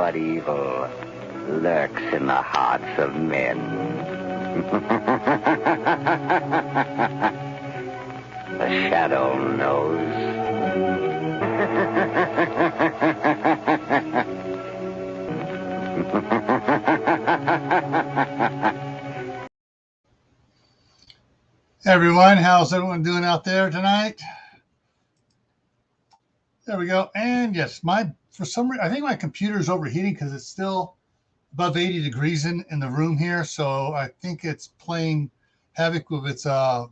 what evil lurks in the hearts of men. The shadow knows. Hey everyone, how's everyone doing out there tonight? There we go. And yes, for some reason, I think my computer is overheating because it's still above 80 degrees in the room here. So I think it's playing havoc with its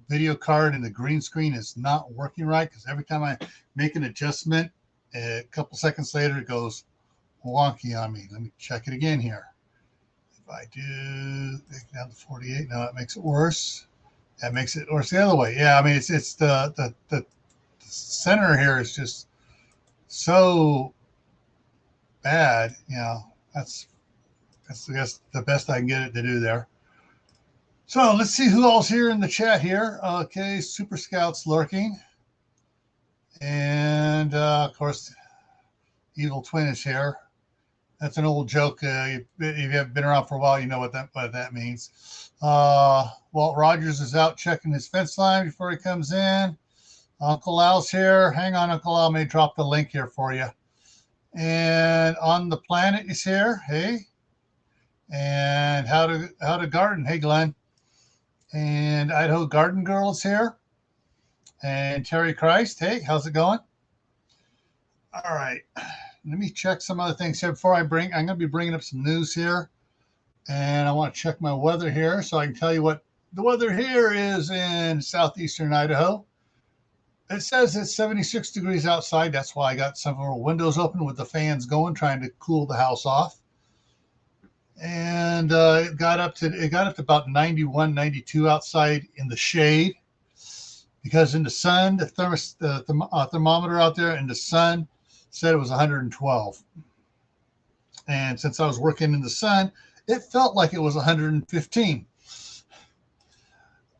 video card, and the green screen is not working right because every time I make an adjustment, a couple seconds later, it goes wonky on me. Let me check it again here. If I do take down to 48, now that makes it worse. That makes it worse the other way. Yeah, I mean, it's the center here is just so bad. You know, that's I guess the best I can get it to do there. So let's see who all's here in the chat here. Okay, Super Scout's lurking. And, of course, Evil Twin is here. That's an old joke. If you haven't been around for a while, you know what that means. Walt Rogers is out checking his fence line before he comes in. Uncle Al's here. Hang on, Uncle Al. May drop the link here for you. And On the Planet is here. Hey. And How to Garden. Hey, Glenn. And Idaho Garden Girl is here. And Terry Christ. Hey, how's it going? All right. Let me check some other things here before I'm going to be bringing up some news here. And I want to check my weather here so I can tell you what the weather here is in southeastern Idaho. It says it's 76 degrees outside. That's why I got several windows open with the fans going, trying to cool the house off. And it got up to about 91, 92 outside in the shade, because in the sun, the thermometer out there in the sun said it was 112. And since I was working in the sun, it felt like it was 115.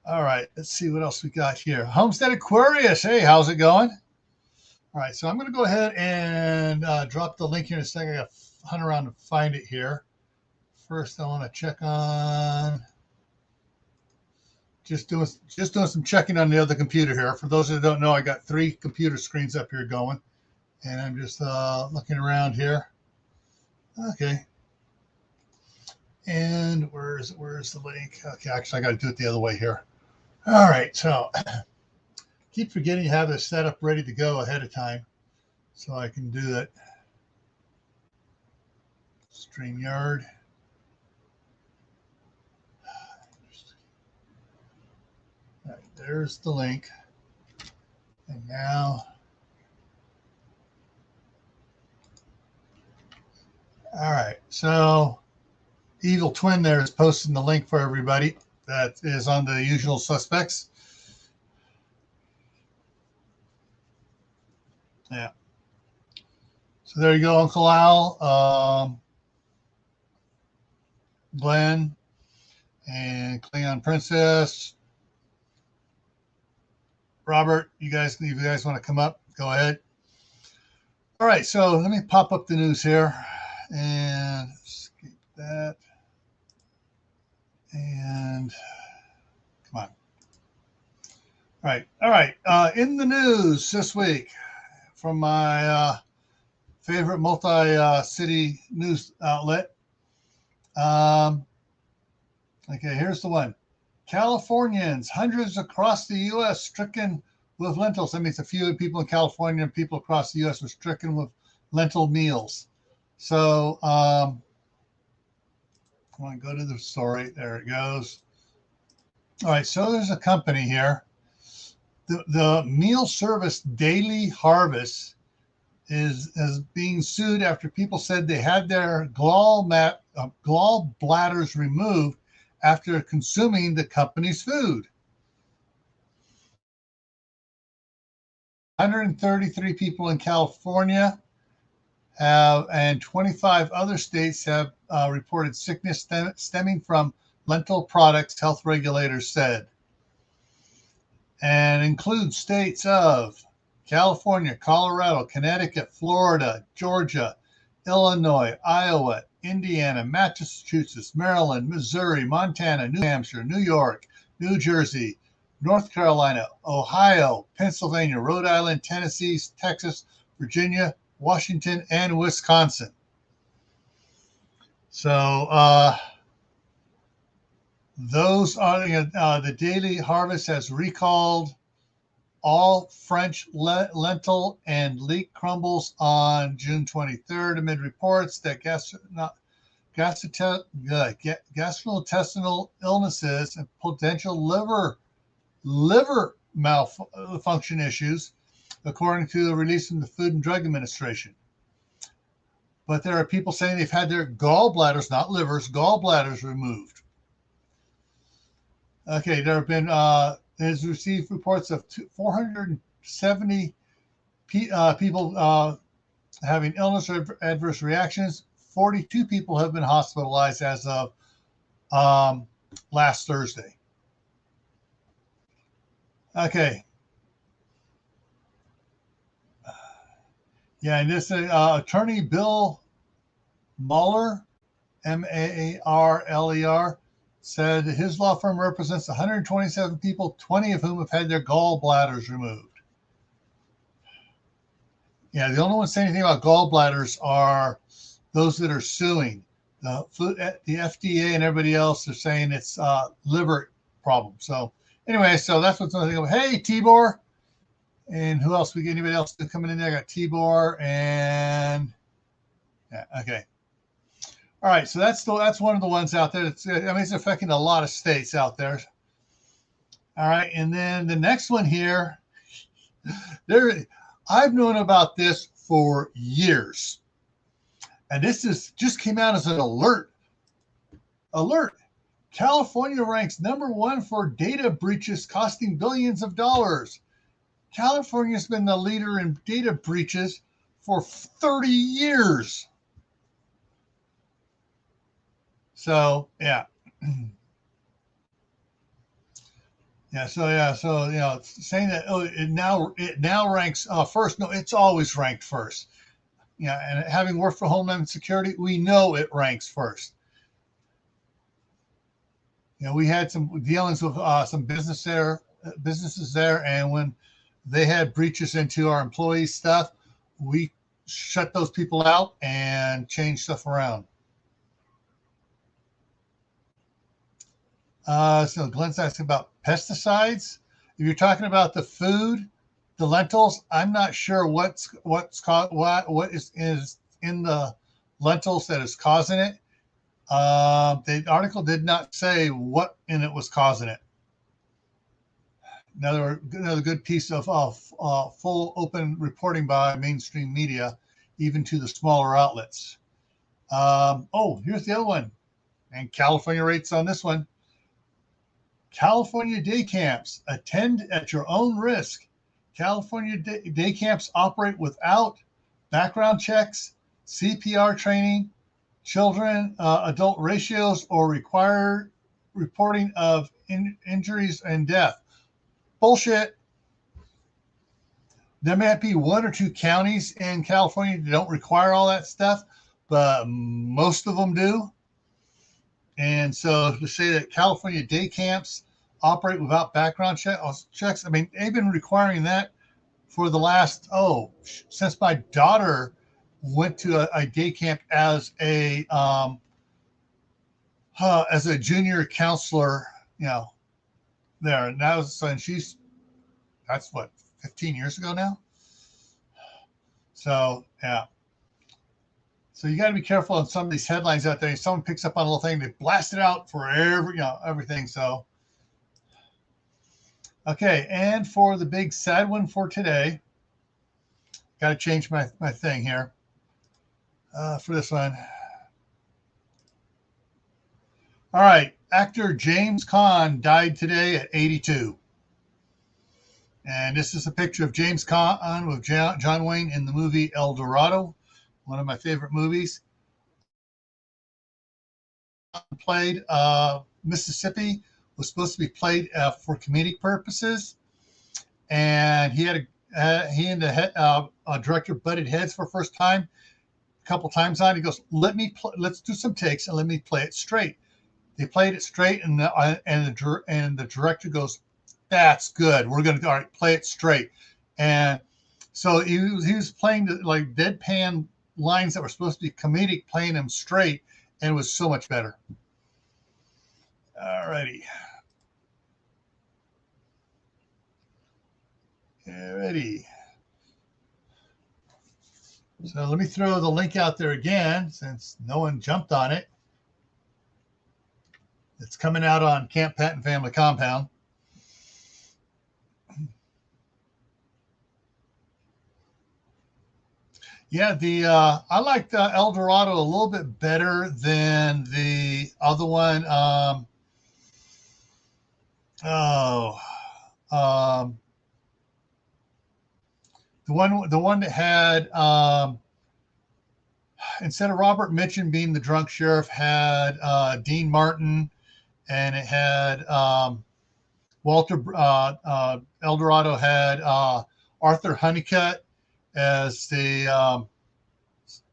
All right, let's see what else we got here. Homestead Aquarius. Hey, how's it going? All right, so I'm going to go ahead and drop the link here in a second. I got to hunt around to find it here. First, I want to check on just doing some checking on the other computer here. For those that don't know, I got 3 computer screens up here going, and I'm just looking around here. Okay. And where's the link? Okay, actually, I got to do it the other way here. All right, so keep forgetting you have this set up ready to go ahead of time so I can do it. StreamYard. All right, there's the link. And now, all right, so Evil Twin there is posting the link for everybody. That is on the usual suspects. Yeah. So there you go, Uncle Al, Glenn, and Klingon Princess. Robert, if you guys want to come up, go ahead. All right, so let me pop up the news here and escape that. And come on. All right. In the news this week from my favorite multi-city news outlet. Okay, here's the one. Californians, hundreds across the U.S. stricken with lentils. That means a few people in California and people across the U.S. were stricken with lentil meals. So I want to go to the story. There it goes. All right, so there's a company here. The meal service Daily Harvest is being sued after people said they had their gall bladders removed after consuming the company's food. 133 people in California and 25 other states have reported sickness stemming from lentil products, health regulators said, and includes states of California, Colorado, Connecticut, Florida, Georgia, Illinois, Iowa, Indiana, Massachusetts, Maryland, Missouri, Montana, New Hampshire, New York, New Jersey, North Carolina, Ohio, Pennsylvania, Rhode Island, Tennessee, Texas, Virginia, Washington, and Wisconsin. So those are the Daily Harvest has recalled all French lentil and leek crumbles on June 23rd amid reports that gastrointestinal illnesses and potential liver malfunction issues, according to the release from the Food and Drug Administration. But there are people saying they've had their gallbladders, not livers, gallbladders removed. Okay, there have been has received reports of 470 people having illness or adverse reactions. 42 people have been hospitalized as of last Thursday. Okay. Yeah, and this attorney Bill Mueller, Maarler, said his law firm represents 127 people, 20 of whom have had their gallbladders removed. Yeah, the only ones saying anything about gallbladders are those that are suing. The FDA and everybody else are saying it's liver problem. So anyway, so that's what's another thing. Hey, Tibor. And who else? We get anybody else coming in there? I got Tibor and yeah, okay. All right, so that's one of the ones out there. It's affecting a lot of states out there. All right, and then the next one here, I've known about this for years, and this just came out as an alert. California ranks #1 for data breaches costing billions of dollars. California's been the leader in data breaches for 30 years. So yeah, So saying that it now ranks first. No, it's always ranked first. Yeah, and having worked for Homeland Security, we know it ranks first. We had some dealings with some businesses there, and when they had breaches into our employees' stuff, we shut those people out and changed stuff around. So Glenn's asking about pesticides. If you're talking about the food, the lentils, I'm not sure what is in the lentils that is causing it. The article did not say what in it was causing it. Another good piece of full open reporting by mainstream media, even to the smaller outlets. Here's the other one, and California rates on this one. California day camps, attend at your own risk. California day camps operate without background checks, CPR training, children adult ratios, or required reporting of injuries and death. Bullshit. There might be one or two counties in California that don't require all that stuff, but most of them do. And so to say that California day camps operate without background checks, I mean, they've been requiring that for the last, since my daughter went to a day camp as a junior counselor, there. And that's what, 15 years ago now? So, yeah. So you got to be careful on some of these headlines out there. If someone picks up on a little thing, they blast it out for everything. So, okay. And for the big sad one for today, got to change my thing here for this one. All right. Actor James Caan died today at 82. And this is a picture of James Caan with John Wayne in the movie El Dorado, one of my favorite movies. Played Mississippi, was supposed to be played for comedic purposes, and he and the director butted heads for the first time couple times on. He goes, let's do some takes and let me play it straight. They played it straight, and the director goes, "That's good. We're gonna all right, play it straight." And so he was playing like deadpan lines that were supposed to be comedic, playing them straight, and it was so much better. Alrighty. Alrighty. So let me throw the link out there again, since no one jumped on it. It's coming out on Camp Patton Family Compound. Yeah, I liked El Dorado a little bit better than the other one. The one that had instead of Robert Mitchum being the drunk sheriff, had Dean Martin, and it had Walter El Dorado had Arthur Honeycutt as the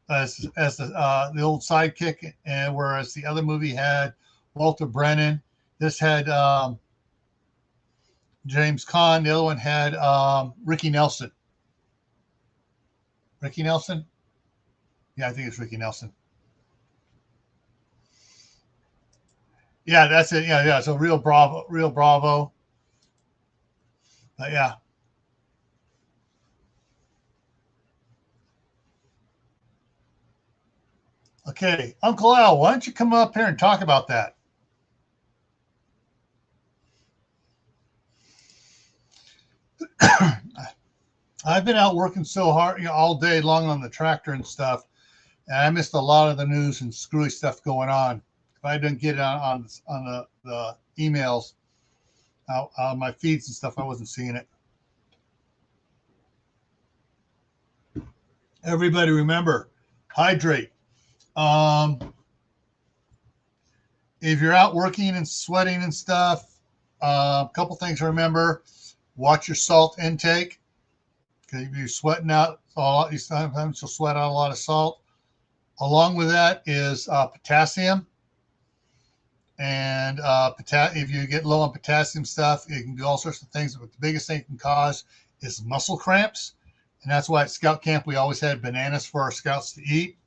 old sidekick, and whereas the other movie had Walter Brennan. This had James Caan. The other one had Ricky Nelson. Ricky Nelson? Yeah, I think it's Ricky Nelson. Yeah, that's it. Yeah. So real Bravo. Yeah. Okay, Uncle Al, why don't you come up here and talk about that? I've been out working so hard, all day long on the tractor and stuff, and I missed a lot of the news and screwy stuff going on. If I didn't get it on the emails, on my feeds and stuff, I wasn't seeing it. Everybody remember, hydrate. If you're out working and sweating and stuff, a couple things to remember. Watch your salt intake. Because if you're sweating out a lot, sometimes you'll sweat out a lot of salt. Along with that is potassium. And if you get low on potassium stuff, it can do all sorts of things. But the biggest thing it can cause is muscle cramps. And that's why at scout camp, we always had bananas for our scouts to eat.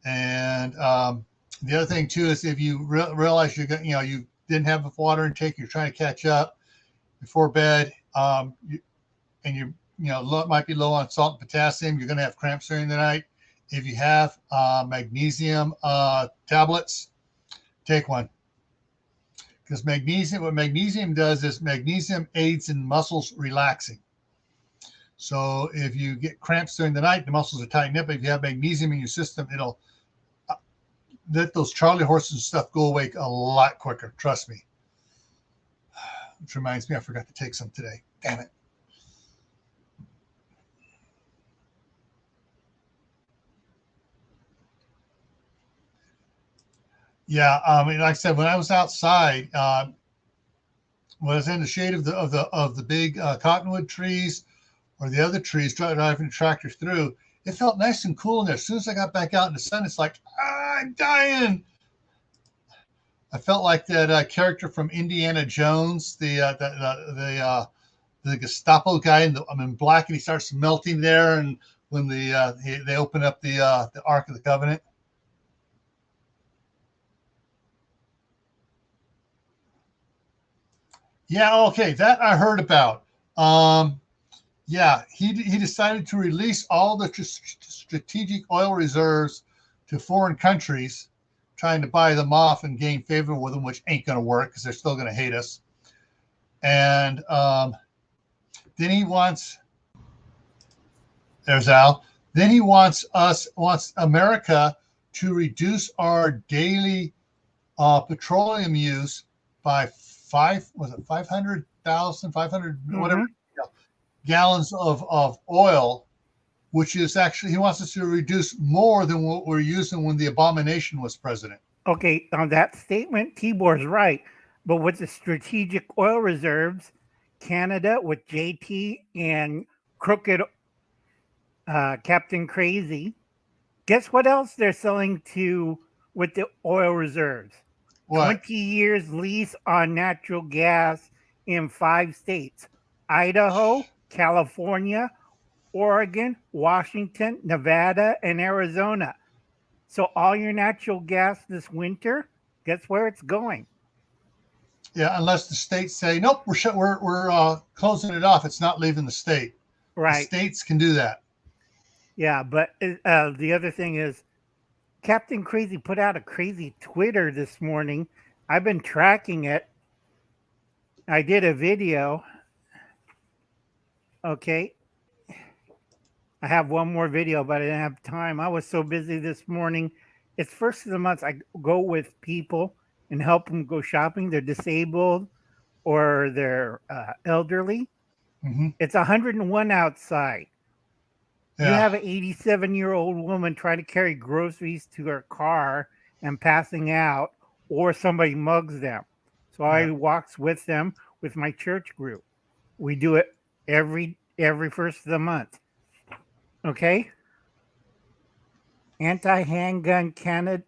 And the other thing too is if you realize you didn't have enough water intake, you're trying to catch up before bed, you might be low on salt and potassium, you're going to have cramps during the night. If you have magnesium tablets, take one. Because what magnesium does is magnesium aids in muscles relaxing. So if you get cramps during the night, the muscles are tightened up. If you have magnesium in your system, it'll let those Charlie horses and stuff go away a lot quicker. Trust me. Which reminds me, I forgot to take some today. Damn it. Yeah, like I said, when I was outside, when I was in the shade of the big cottonwood trees or the other trees, driving the tractor through, it felt nice and cool in there. As soon as I got back out in the sun, it's like, I'm dying. I felt like that character from Indiana Jones, the Gestapo guy in black, and he starts melting there, and when they open up the Ark of the Covenant. Yeah, okay, that I heard about. Yeah, he decided to release all the strategic oil reserves to foreign countries, trying to buy them off and gain favor with them, which ain't going to work because they're still going to hate us. And then he wants, there's Al. Then he wants America to reduce our daily petroleum use by 500,000, 500, whatever, gallons of oil, which is actually, he wants us to reduce more than what we're using when the abomination was president. Okay, on that statement, Tibor's right. But with the strategic oil reserves, Canada with JT and Crooked Captain Crazy Guess what else they're selling to with the oil reserves? What? 20 years lease on natural gas in 5 states: Idaho, California, Oregon, Washington, Nevada, and Arizona. So all your natural gas this winter, guess where it's going? Yeah, unless the states say nope, we're closing it off. It's not leaving the state. The Right. states can do that. Yeah, but the other thing is Captain Crazy put out a crazy Twitter this morning. I've been tracking it. I did a video. Okay. I have one more video, but I didn't have time. I was so busy this morning. It's first of the month. I go with people and help them go shopping. They're disabled or they're elderly. Hmm. It's 101 outside. You Yeah, have an 87-year-old woman trying to carry groceries to her car and passing out, or somebody mugs them. So yeah. I walks with them with my church group. We do it every first of the month. Okay. Anti-handgun candidates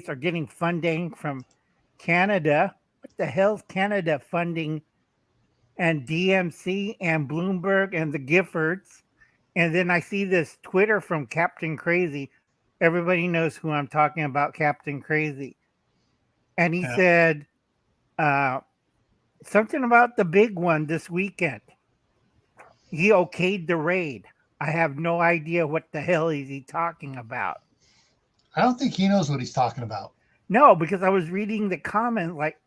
are getting funding from Canada. What the hell's Canada funding? And DMC and Bloomberg and the Giffords. And then I see this Twitter from Captain Crazy. Everybody knows who I'm talking about, Captain Crazy. And he Yeah. said uh, something about the big one this weekend. He okayed the raid. I have no idea what the hell is he talking about. I don't think he knows what he's talking about. No, because I was reading the comment like,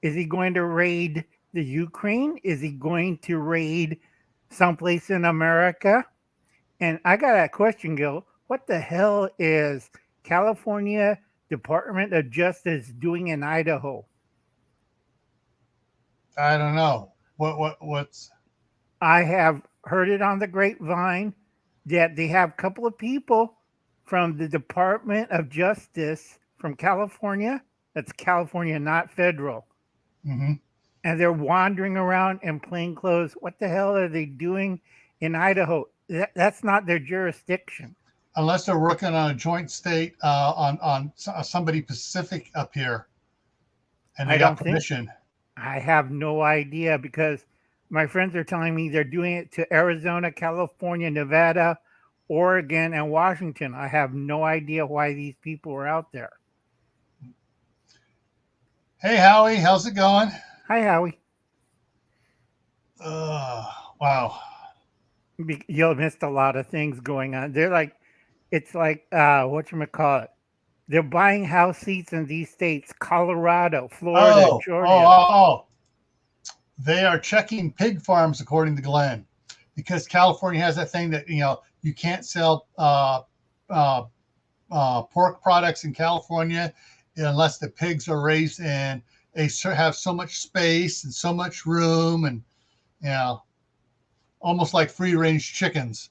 is he going to raid the Ukraine? Is he going to raid someplace in America? And I got a question, Gil. What the hell is California Department of Justice doing in Idaho? I don't know. What's I have heard it on the grapevine that they have a couple of people from the Department of Justice from California. That's California, not federal. hmm And they're wandering around in plain clothes. What the hell are they doing in Idaho? That's not their jurisdiction. unless they're working on a joint state on somebody Pacific up here, and I they got don't think permission. I have no idea because my friends are telling me they're doing it to Arizona, California, Nevada, Oregon, and Washington. I have no idea why these people are out there. Hey Howie, how's it going? Hi, Howie. Wow. You missed a lot of things going on. They're like, it's like, whatchamacallit? They're buying house seats in these states: Colorado, Florida, Oh, oh, Georgia. oh, oh. They are checking pig farms, according to Glenn, because California has that thing that you can't sell uh, pork products in California unless the pigs are raised and they have so much space and so much room, and you know, almost like free range chickens.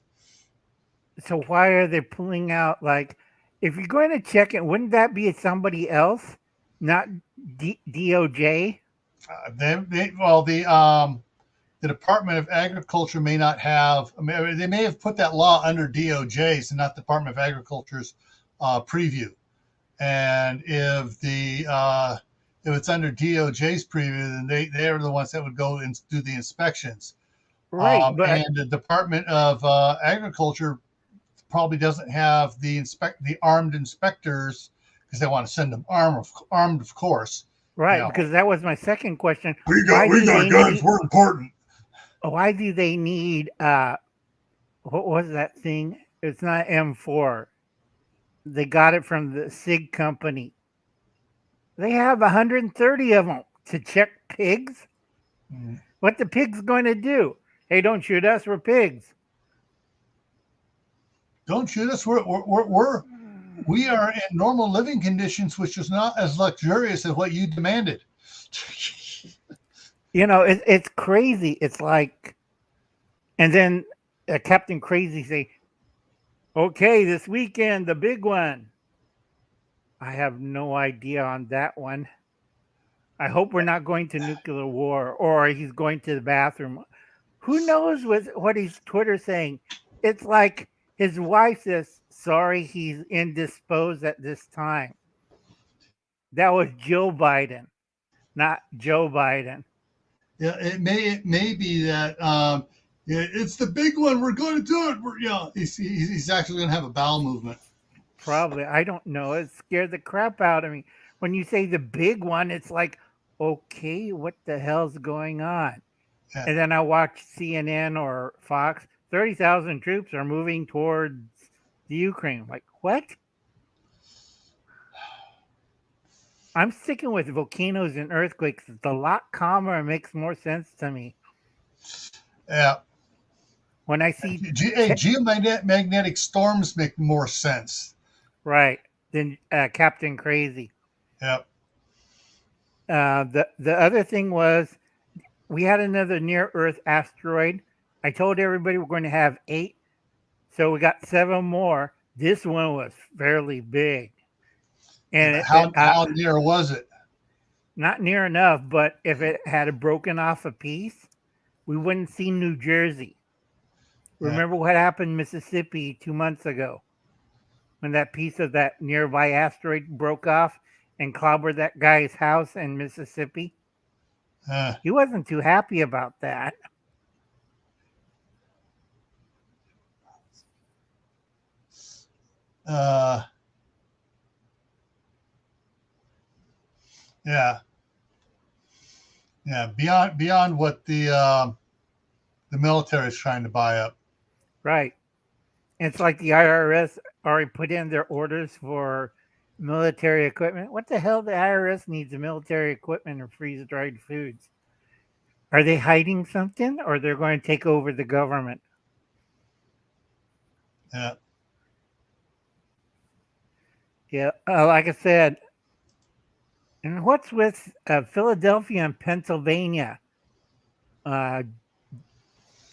So why are they pulling out? Like, if you're going to check it, wouldn't that be somebody else, not DOJ? Well, the Department of Agriculture may not have. I mean, they may have put that law under DOJ's and not Department of Agriculture's preview. And if it's under DOJ's preview, then they are the ones that would go and do the inspections. Right, but And the Department of Agriculture probably doesn't have the armed inspectors because they want to send them armed, of course. You right, know, because that was my second question. we got guns. We're important. Why do they need what was that thing? It's not M4. They got it from the SIG company. They have 130 of them to check pigs. Mm. What the pigs going to do? Hey, don't shoot us. We're pigs. Don't shoot us. We are in normal living conditions, which is not as luxurious as what you demanded. It's crazy. It's like, and then Captain Crazy say, okay, this weekend, the big one. I have no idea on that one. I hope we're not going to nuclear war or he's going to the bathroom. Who knows what he's Twitter saying? It's like His wife says, sorry, he's indisposed at this time. That was Joe Biden, not Joe Biden. Yeah, it may be that yeah, it's the big one. We're going to do it. He's actually going to have a bowel movement. Probably. I don't know. It scared the crap out of me. When you say the big one, it's like, okay, what the hell's going on? Yeah. And then I watch CNN or Fox. 30,000 troops are moving towards the Ukraine. I'm like, what? I'm sticking with volcanoes and earthquakes. It's a lot calmer and makes more sense to me. Yeah. When I see geomagnetic storms make more sense. Right, than Captain Crazy. Yep. The other thing was we had another near Earth asteroid. I told everybody we're going to have 8, so we got 7 more. This one was fairly big. And how near was it? Not near enough, but if it had broken off a piece, we wouldn't see New Jersey. Yeah. Remember what happened in Mississippi 2 months ago when that piece of that nearby asteroid broke off and clobbered that guy's house in Mississippi? He wasn't too happy about that. Yeah. Beyond what the military is trying to buy up. Right. It's like the IRS already put in their orders for military equipment. What the hell? The IRS needs military equipment and freeze-dried foods. Are they hiding something, or they're going to take over the government? Yeah. Yeah. Like I said, and what's with Philadelphia and Pennsylvania?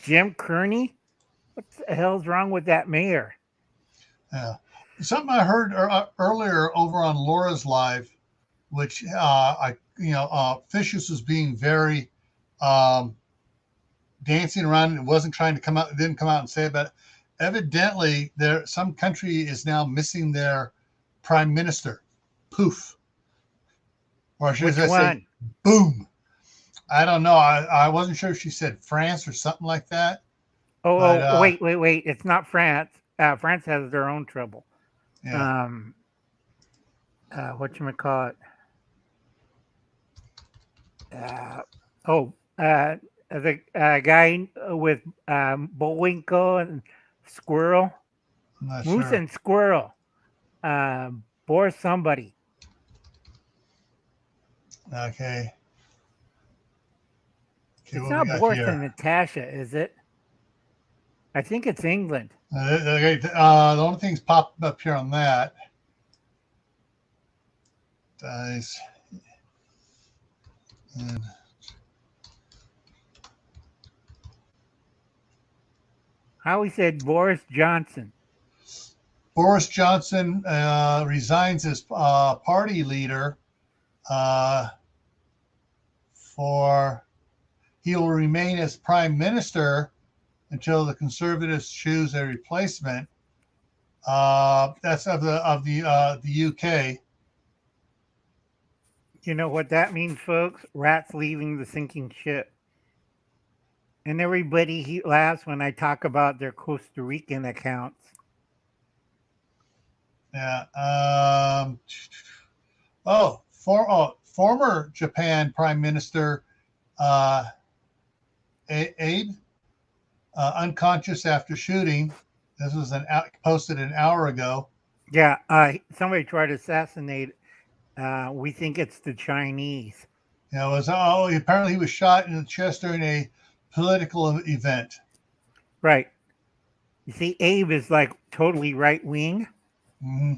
Jim Kearney? What the hell's wrong with that mayor? Yeah. Something I heard earlier over on Laura's live, which Fishes was being very dancing around and wasn't trying to come out, didn't come out and say it, but evidently some country is now missing their prime minister. Poof. Or should I say, boom. I don't know. I wasn't sure if she said France or something like that. Wait. It's not France. France has their own trouble. Yeah. Whatchamacallit? The guy with Bullwinkle and Squirrel. Moose sure. And Squirrel. Boris somebody. Okay. It's not Boris and Natasha, is it? I think it's England. The only thing's popped up here on that. Dies. How he said Boris Johnson. Boris Johnson resigns as party leader he will remain as prime minister until the Conservatives choose a replacement. That's of the UK. You know what that means, folks? Rats leaving the sinking ship. And everybody laughs when I talk about their Costa Rican accounts. Yeah. Former Japan Prime Minister Abe, unconscious after shooting. This was posted an hour ago. Yeah, somebody tried to assassinate. We think it's the Chinese. Yeah, apparently he was shot in the chest during a political event. Right. You see, Abe is like totally right wing, mm-hmm.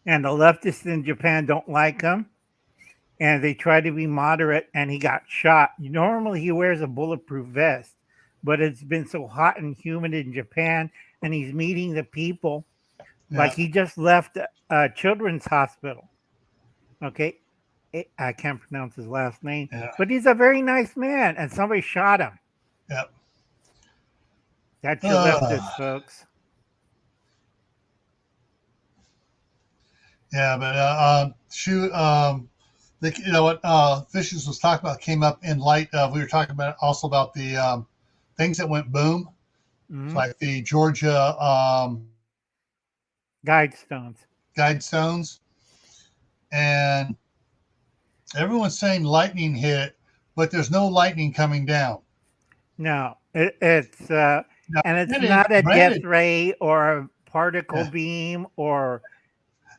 And the leftists in Japan don't like him, and they try to be moderate. And he got shot. Normally, he wears a bulletproof vest, but it's been so hot and humid in Japan, and he's meeting the people. Yeah. Like he just left a children's hospital. Okay. I can't pronounce his last name, but he's a very nice man, and somebody shot him. Yep. That's your leftist, folks. Yeah, but you know what Fishes was talking about came up in light of we were talking about also about the things that went boom, Hmm. like the Georgia Guide stones. Guidestones, and everyone's saying lightning hit, but there's no lightning coming down. No, it's Now, and it's granted, not a death granted, ray or a particle yeah, beam or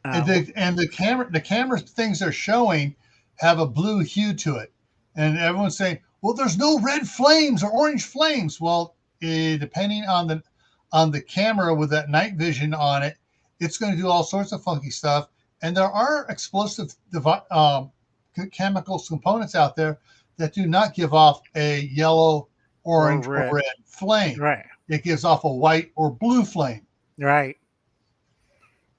and uh, the camera things they're showing have a blue hue to it, and everyone's saying, "Well, there's no red flames or orange flames." Well, depending on the camera with that night vision on it, it's going to do all sorts of funky stuff. And there are explosive chemicals components out there that do not give off a yellow, or orange, or red. red flame. Right, It gives off a white or blue flame. right.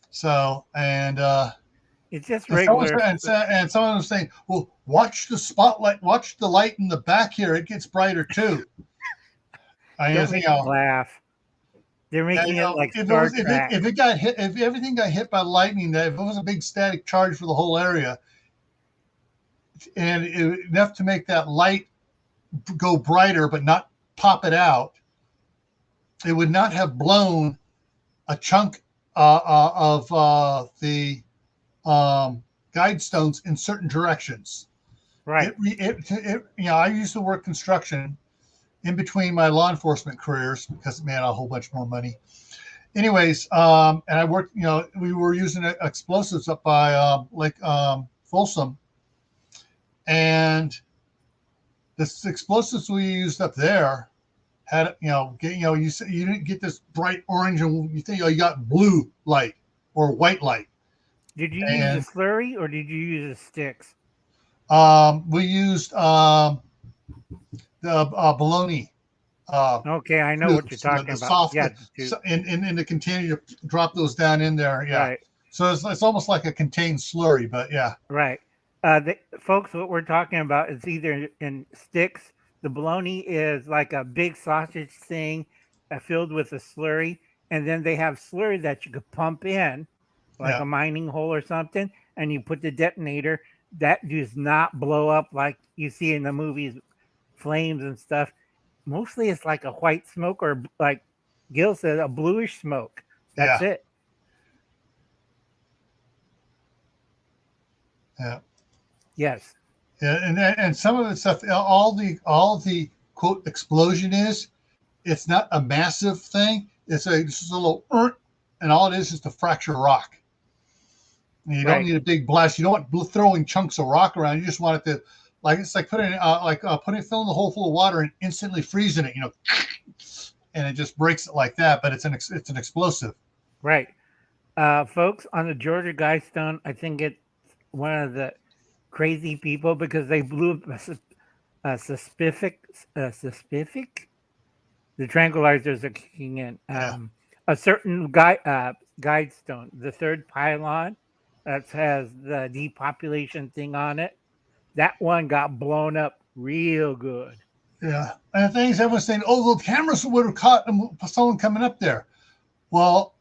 So, It's just and someone regular. and someone was saying, "Well, watch the spotlight, watch the light in the back here. It gets brighter too." I Don't just, make me laugh. They're yeah, making it like if it Star was Trek. if it got hit, if everything got hit by lightning, that if it was a big static charge for the whole area, and enough to make that light go brighter but not pop it out, it would not have blown a chunk of the guide stones in certain directions. Right. I used to work construction in between my law enforcement careers because, man, a whole bunch more money. Anyways, and I worked, we were using explosives up by Lake Folsom, and the explosives we used up there had, you didn't get this bright orange and you think, you got blue light or white light. Did you use a And slurry or did you use the sticks? we used the bologna Okay, I know what you're cubes, talking the about. soft Yeah, the tube. in the container. To drop those down in there. Yeah. Right, So it's almost like a contained slurry, but yeah, right. Folks, what we're talking about is either in sticks. The bologna is like a big sausage thing filled with a slurry, and then they have slurry that you could pump in, like yeah, a mining hole or something, and you put the detonator. That does not blow up like you see in the movies, flames and stuff. Mostly it's like a white smoke or like Gil said, a bluish smoke. That's yeah, it. yeah, Yes. yeah. And some of the stuff, all the quote explosion is, it's not a massive thing. It's just a little, and all it is to fracture rock. And you don't Right. need a big blast. You don't want throwing chunks of rock around. You just want it to, like it's like filling the hole full of water and instantly freezing it. And it just breaks it like that. But it's an explosive. Right. Folks, on the Georgia Guidestone, I think it's one of the crazy people because they blew up a specific. The tranquilizers are kicking in. Yeah, A certain guide stone, the third pylon that has the depopulation thing on it. That one got blown up real good. yeah. And the thing is, everyone's saying, "Oh, the cameras would have caught someone coming up there." Well,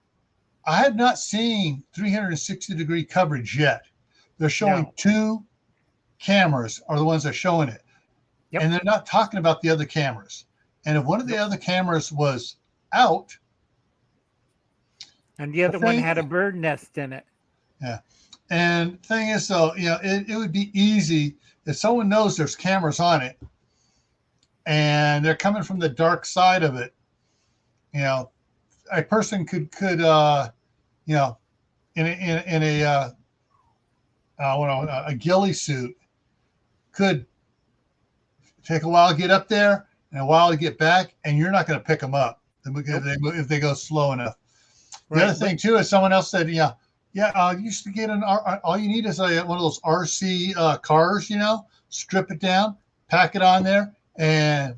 I have not seen 360-degree coverage yet. They're showing No. two cameras are the ones that are showing it, Yep. and they're not talking about the other cameras. And if one of the other cameras was out, And the the other one thing, had a bird nest in it. yeah. And thing is, though, it would be easy if someone knows there's cameras on it, and they're coming from the dark side of it. A person could you know, in a ghillie suit could take a while to get up there and a while to get back, and you're not going to pick them up if they go slow enough. The other thing too is someone else said, you used to get all you need is one of those RC cars, strip it down, pack it on there, and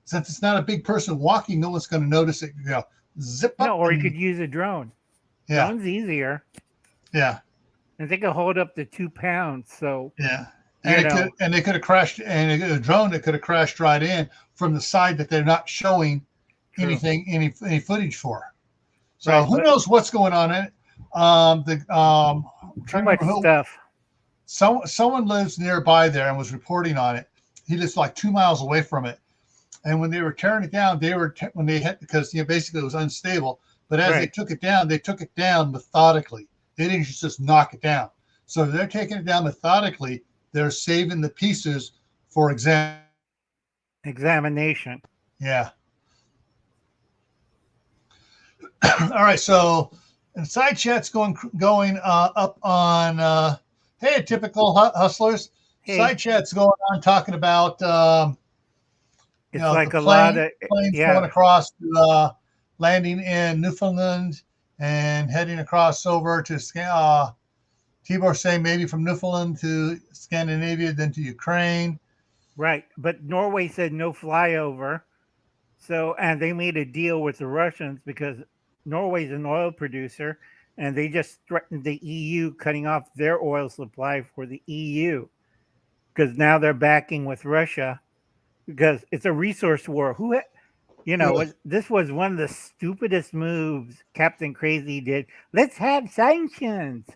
since it's not a big person walking, no one's going to notice it. Zip up. No, or you could use a drone. Yeah, Drone's easier. yeah, And they could hold up to 2 pounds. So, yeah. And they could have crashed, and a drone that could have crashed right in from the side that they're not showing True. any footage for. So Right, who knows what's going on in it? I'm Too trying to much remember who. stuff. Someone lives nearby there and was reporting on it. He lives like 2 miles away from it. And when they were tearing it down, when they had, because basically it was unstable. But as Right. they took it down methodically. They didn't just knock it down. So they're taking it down methodically. They're saving the pieces for Examination. yeah. All right. So, and side chat's going up on. Hey, typical hustlers. Hey, Side chat's going on talking about it's the like a lot of planes going yeah, across to landing in Newfoundland and heading across over to Tibor saying maybe from Newfoundland to Scandinavia, then to Ukraine. right. But Norway said no flyover. So, and they made a deal with the Russians because Norway's an oil producer and they just threatened the EU cutting off their oil supply for the EU because now they're backing with Russia because it's a resource war. This was one of the stupidest moves Captain Crazy did. Let's have sanctions.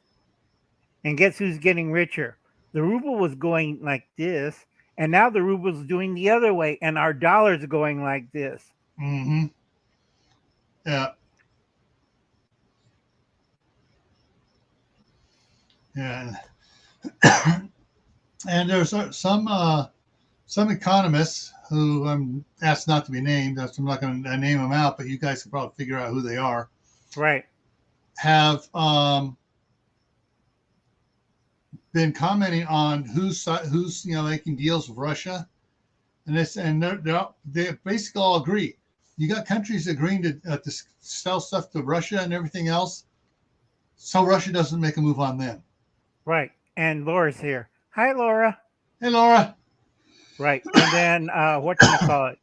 And guess who's getting richer? The ruble was going like this, and now the ruble's doing the other way, and our dollar's going like this. Mm-hmm. Yeah. Yeah. And there's some economists who I'm asked not to be named. I'm not going to name them out, but you guys can probably figure out who they are. Right. Have been commenting on who's making deals with Russia, and they basically all agree. You got countries agreeing to sell stuff to Russia and everything else, so Russia doesn't make a move on them. Right. And Laura's here. Hi, Laura. Hey, Laura. Right. And then whatchamacallit?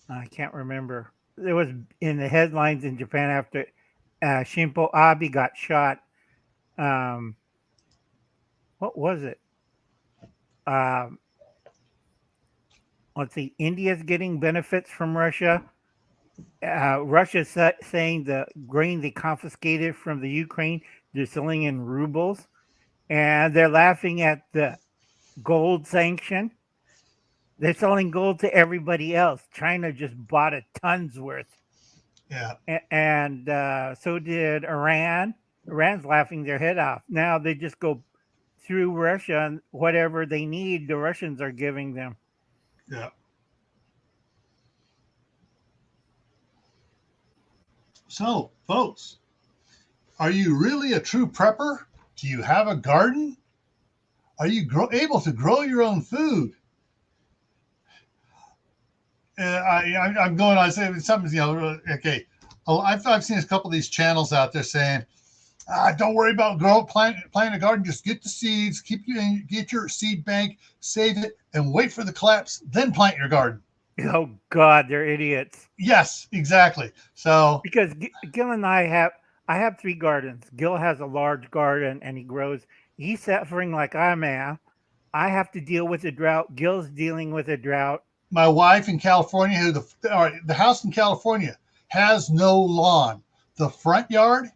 I can't remember. There was in the headlines in Japan after Shinpo Abe got shot. Um, what was it? Um, let's see. India's getting benefits from Russia. Russia's saying the grain they confiscated from the Ukraine, they're selling in rubles. And they're laughing at the gold sanction. They're selling gold to everybody else. China just bought a ton's worth. Yeah. And so did Iran. Iran's laughing their head off. Now they just go through Russia and whatever they need, the Russians are giving them. Yeah. So, folks, are you really a true prepper? Do you have a garden? Are you able to grow your own food? I'm going on saying something, okay. I've seen a couple of these channels out there saying, don't worry about planting a garden. Just get the seeds, get your seed bank, save it, and wait for the collapse, then plant your garden. Oh God, they're idiots. Yes, exactly. So because Gil and I have 3 gardens. Gil has a large garden and he grows. He's suffering like I am. I have to deal with a drought. Gil's dealing with a drought. My wife in California, the house in California has no lawn. The front yard,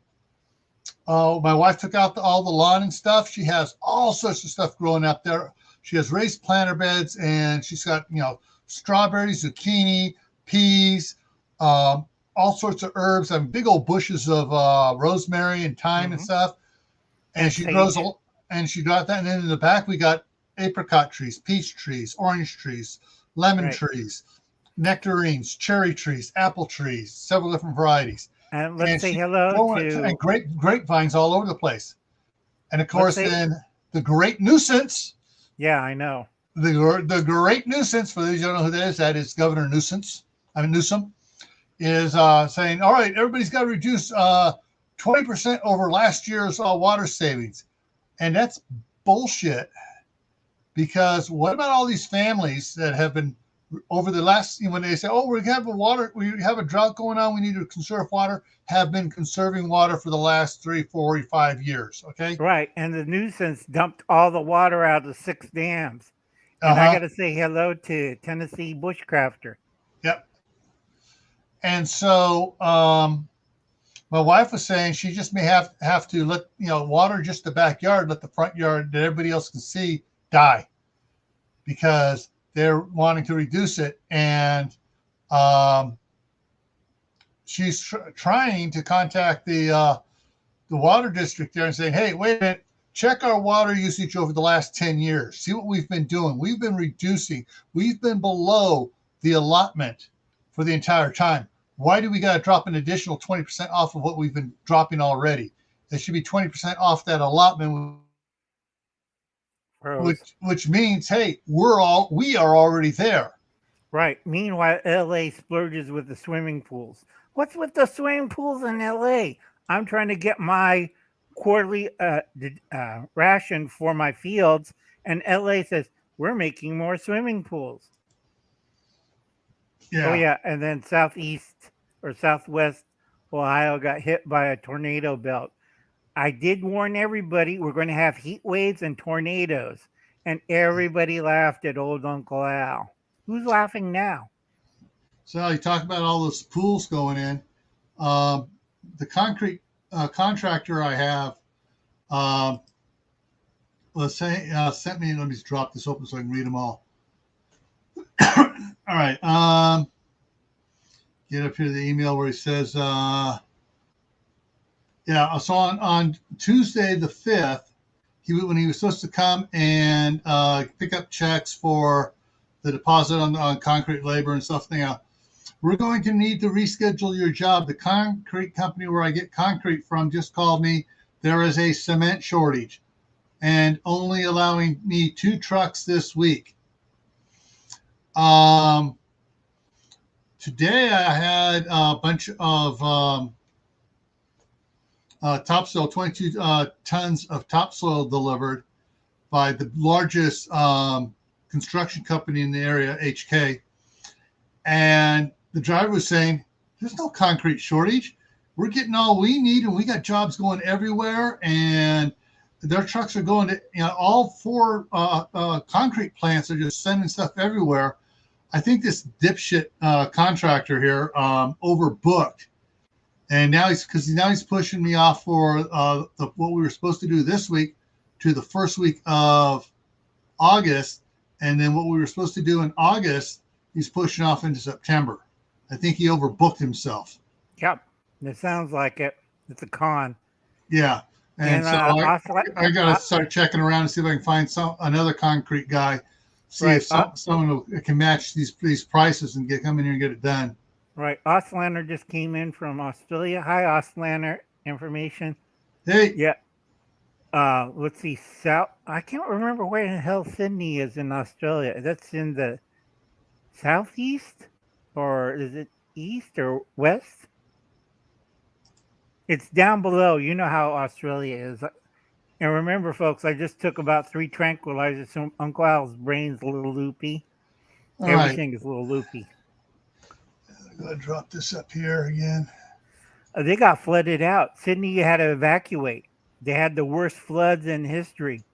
my wife took out all the lawn and stuff. She has all sorts of stuff growing up there. She has raised planter beds, and she's got strawberries, zucchini, peas, all sorts of herbs, and big old bushes of rosemary and thyme and stuff. And she grows, and she got that. And then in the back, we got apricot trees, peach trees, orange trees, lemon trees, nectarines, cherry trees, apple trees, several different varieties. And let's say hello to and grapevines all over the place. And of course, then the great nuisance. Yeah, I know. The great nuisance, for those who don't know who that is Governor Newsom, is saying, all right, everybody's got to reduce 20% over last year's water savings. And that's bullshit. Because what about all these families that have been over the last, when they say, oh, we have a drought going on, we need to conserve water, have been conserving water for the last 3, 4, 5 years. Okay. Right. And the nuisance dumped all the water out of 6 dams. And I got to say hello to Tennessee Bushcrafter. Yep. And so my wife was saying she just may have to let water just the backyard, let the front yard that everybody else can see die because they're wanting to reduce it, and she's trying to contact the water district there and saying, hey, wait a minute, check our water usage over the last 10 years. See what we've been doing. We've been reducing. We've been below the allotment for the entire time. Why do we got to drop an additional 20% off of what we've been dropping already? It should be 20% off that allotment, which means, hey, we are already there. Right. Meanwhile, LA splurges with the swimming pools. What's with the swimming pools in LA? I'm trying to get my quarterly ration for my fields, and LA says we're making more swimming pools. Yeah. Oh yeah, and then southeast or southwest Ohio got hit by a tornado belt. I did warn everybody we're going to have heat waves and tornadoes, and everybody laughed at old Uncle Al. Who's laughing now? So you talk about all those pools going in. The concrete contractor I have, let's say, sent me. Let me just drop this open so I can read them all. All right. Get up here to the email where he says, so on Tuesday the 5th, when he was supposed to come and pick up checks for the deposit on concrete labor and stuff. Now, we're going to need to reschedule your job. The concrete company where I get concrete from just called me. There is a cement shortage and only allowing me 2 trucks this week. Today I had a bunch of topsoil, 22 tons of topsoil delivered by the largest construction company in the area, HK. And the driver was saying, there's no concrete shortage. We're getting all we need, and we got jobs going everywhere. And their trucks are going to, all 4 concrete plants are just sending stuff everywhere. I think this dipshit contractor here overbooked. And now he's pushing me off for what we were supposed to do this week to the first week of August. And then what we were supposed to do in August, he's pushing off into September. I think he overbooked himself. Yep. It sounds like it. It's a con. Yeah. And so I got to start checking around and see if I can find another concrete guy, see if someone can match these prices and come in here and get it done. Right. Ostlander just came in from Australia. Hi, Ostlander. Information. Hey. Yeah. Let's see. I can't remember where the hell Sydney is in Australia. That's in the southeast, or is it east or west? It's down below. You know how Australia is. And remember, folks, I just took about 3 tranquilizers, so Uncle Al's brain's a little loopy. Everything is a little loopy. I'm going to drop this up here again. They got flooded out. Sydney had to evacuate. They had the worst floods in history.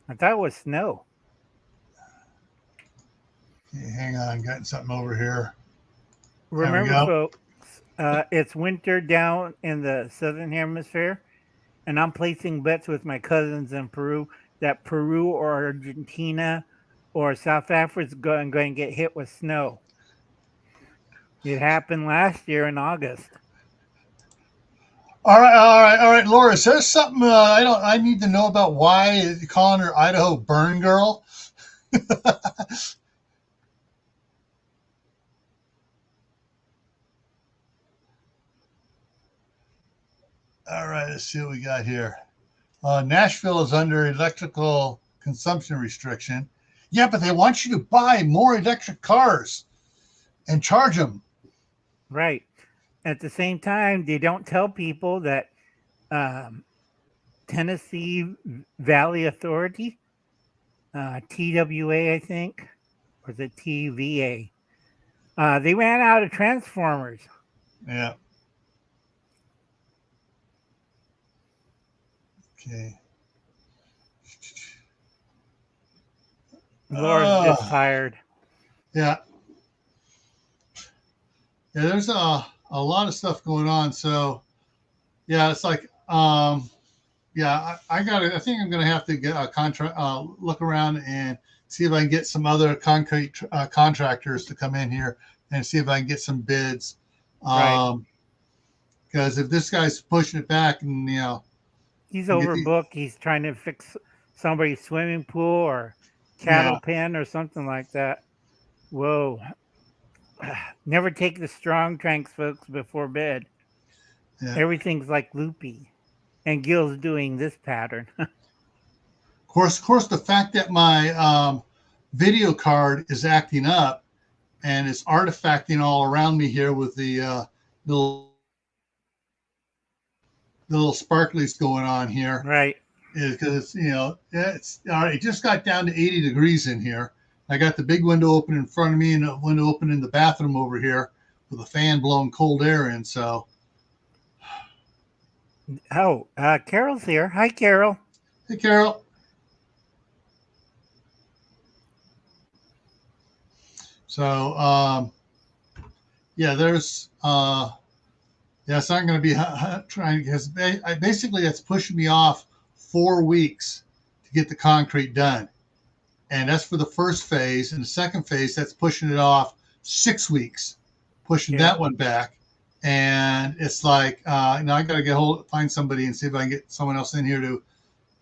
I thought it was snow. Okay, hang on. Getting something over here. Remember, folks, it's winter down in the southern hemisphere, and I'm placing bets with my cousins in Peru that Peru or Argentina or South Africa is going to get hit with snow. It happened last year in August. All right, Laura. Is there something I need to know about why you're calling her Idaho Burn Girl? All right, let's see what we got here. Nashville is under electrical consumption restriction. Yeah, but they want you to buy more electric cars and charge them. Right. At the same time, they don't tell people that Tennessee Valley Authority, TWA, I think, or is it TVA? They ran out of transformers. Yeah. Okay. Laura's just tired. Yeah. Yeah, there's a lot of stuff going on. So Yeah, it's like yeah, I got it. I think I'm going to have to get a contract, look around and see if I can get some other concrete contractors to come in here and see if I can get some bids. Right. Because if this guy's pushing it back, and He's and get the overbooked. He's trying to fix somebody's swimming pool or yeah, cattle pen or something like that. Whoa. Never take the strong drinks, folks, before bed. yeah. Everything's like loopy. And Gil's doing this pattern. Of course, the fact that my video card is acting up and it's artifacting all around me here with little the little sparklies going on here Right. is because it's it just got down to 80 degrees in here. I got the big window open in front of me and a window open in the bathroom over here with a fan blowing cold air in. So, Oh, Carol's here. Hi, Carol. hey, Carol. So, yeah, there's yeah, it's not going to be trying because basically it's pushing me off 4 weeks to get the concrete done. And that's for the first phase. And the second phase, that's pushing it off 6 weeks, pushing Yeah. that one back. And it's like, I got to find somebody and see if I can get someone else in here to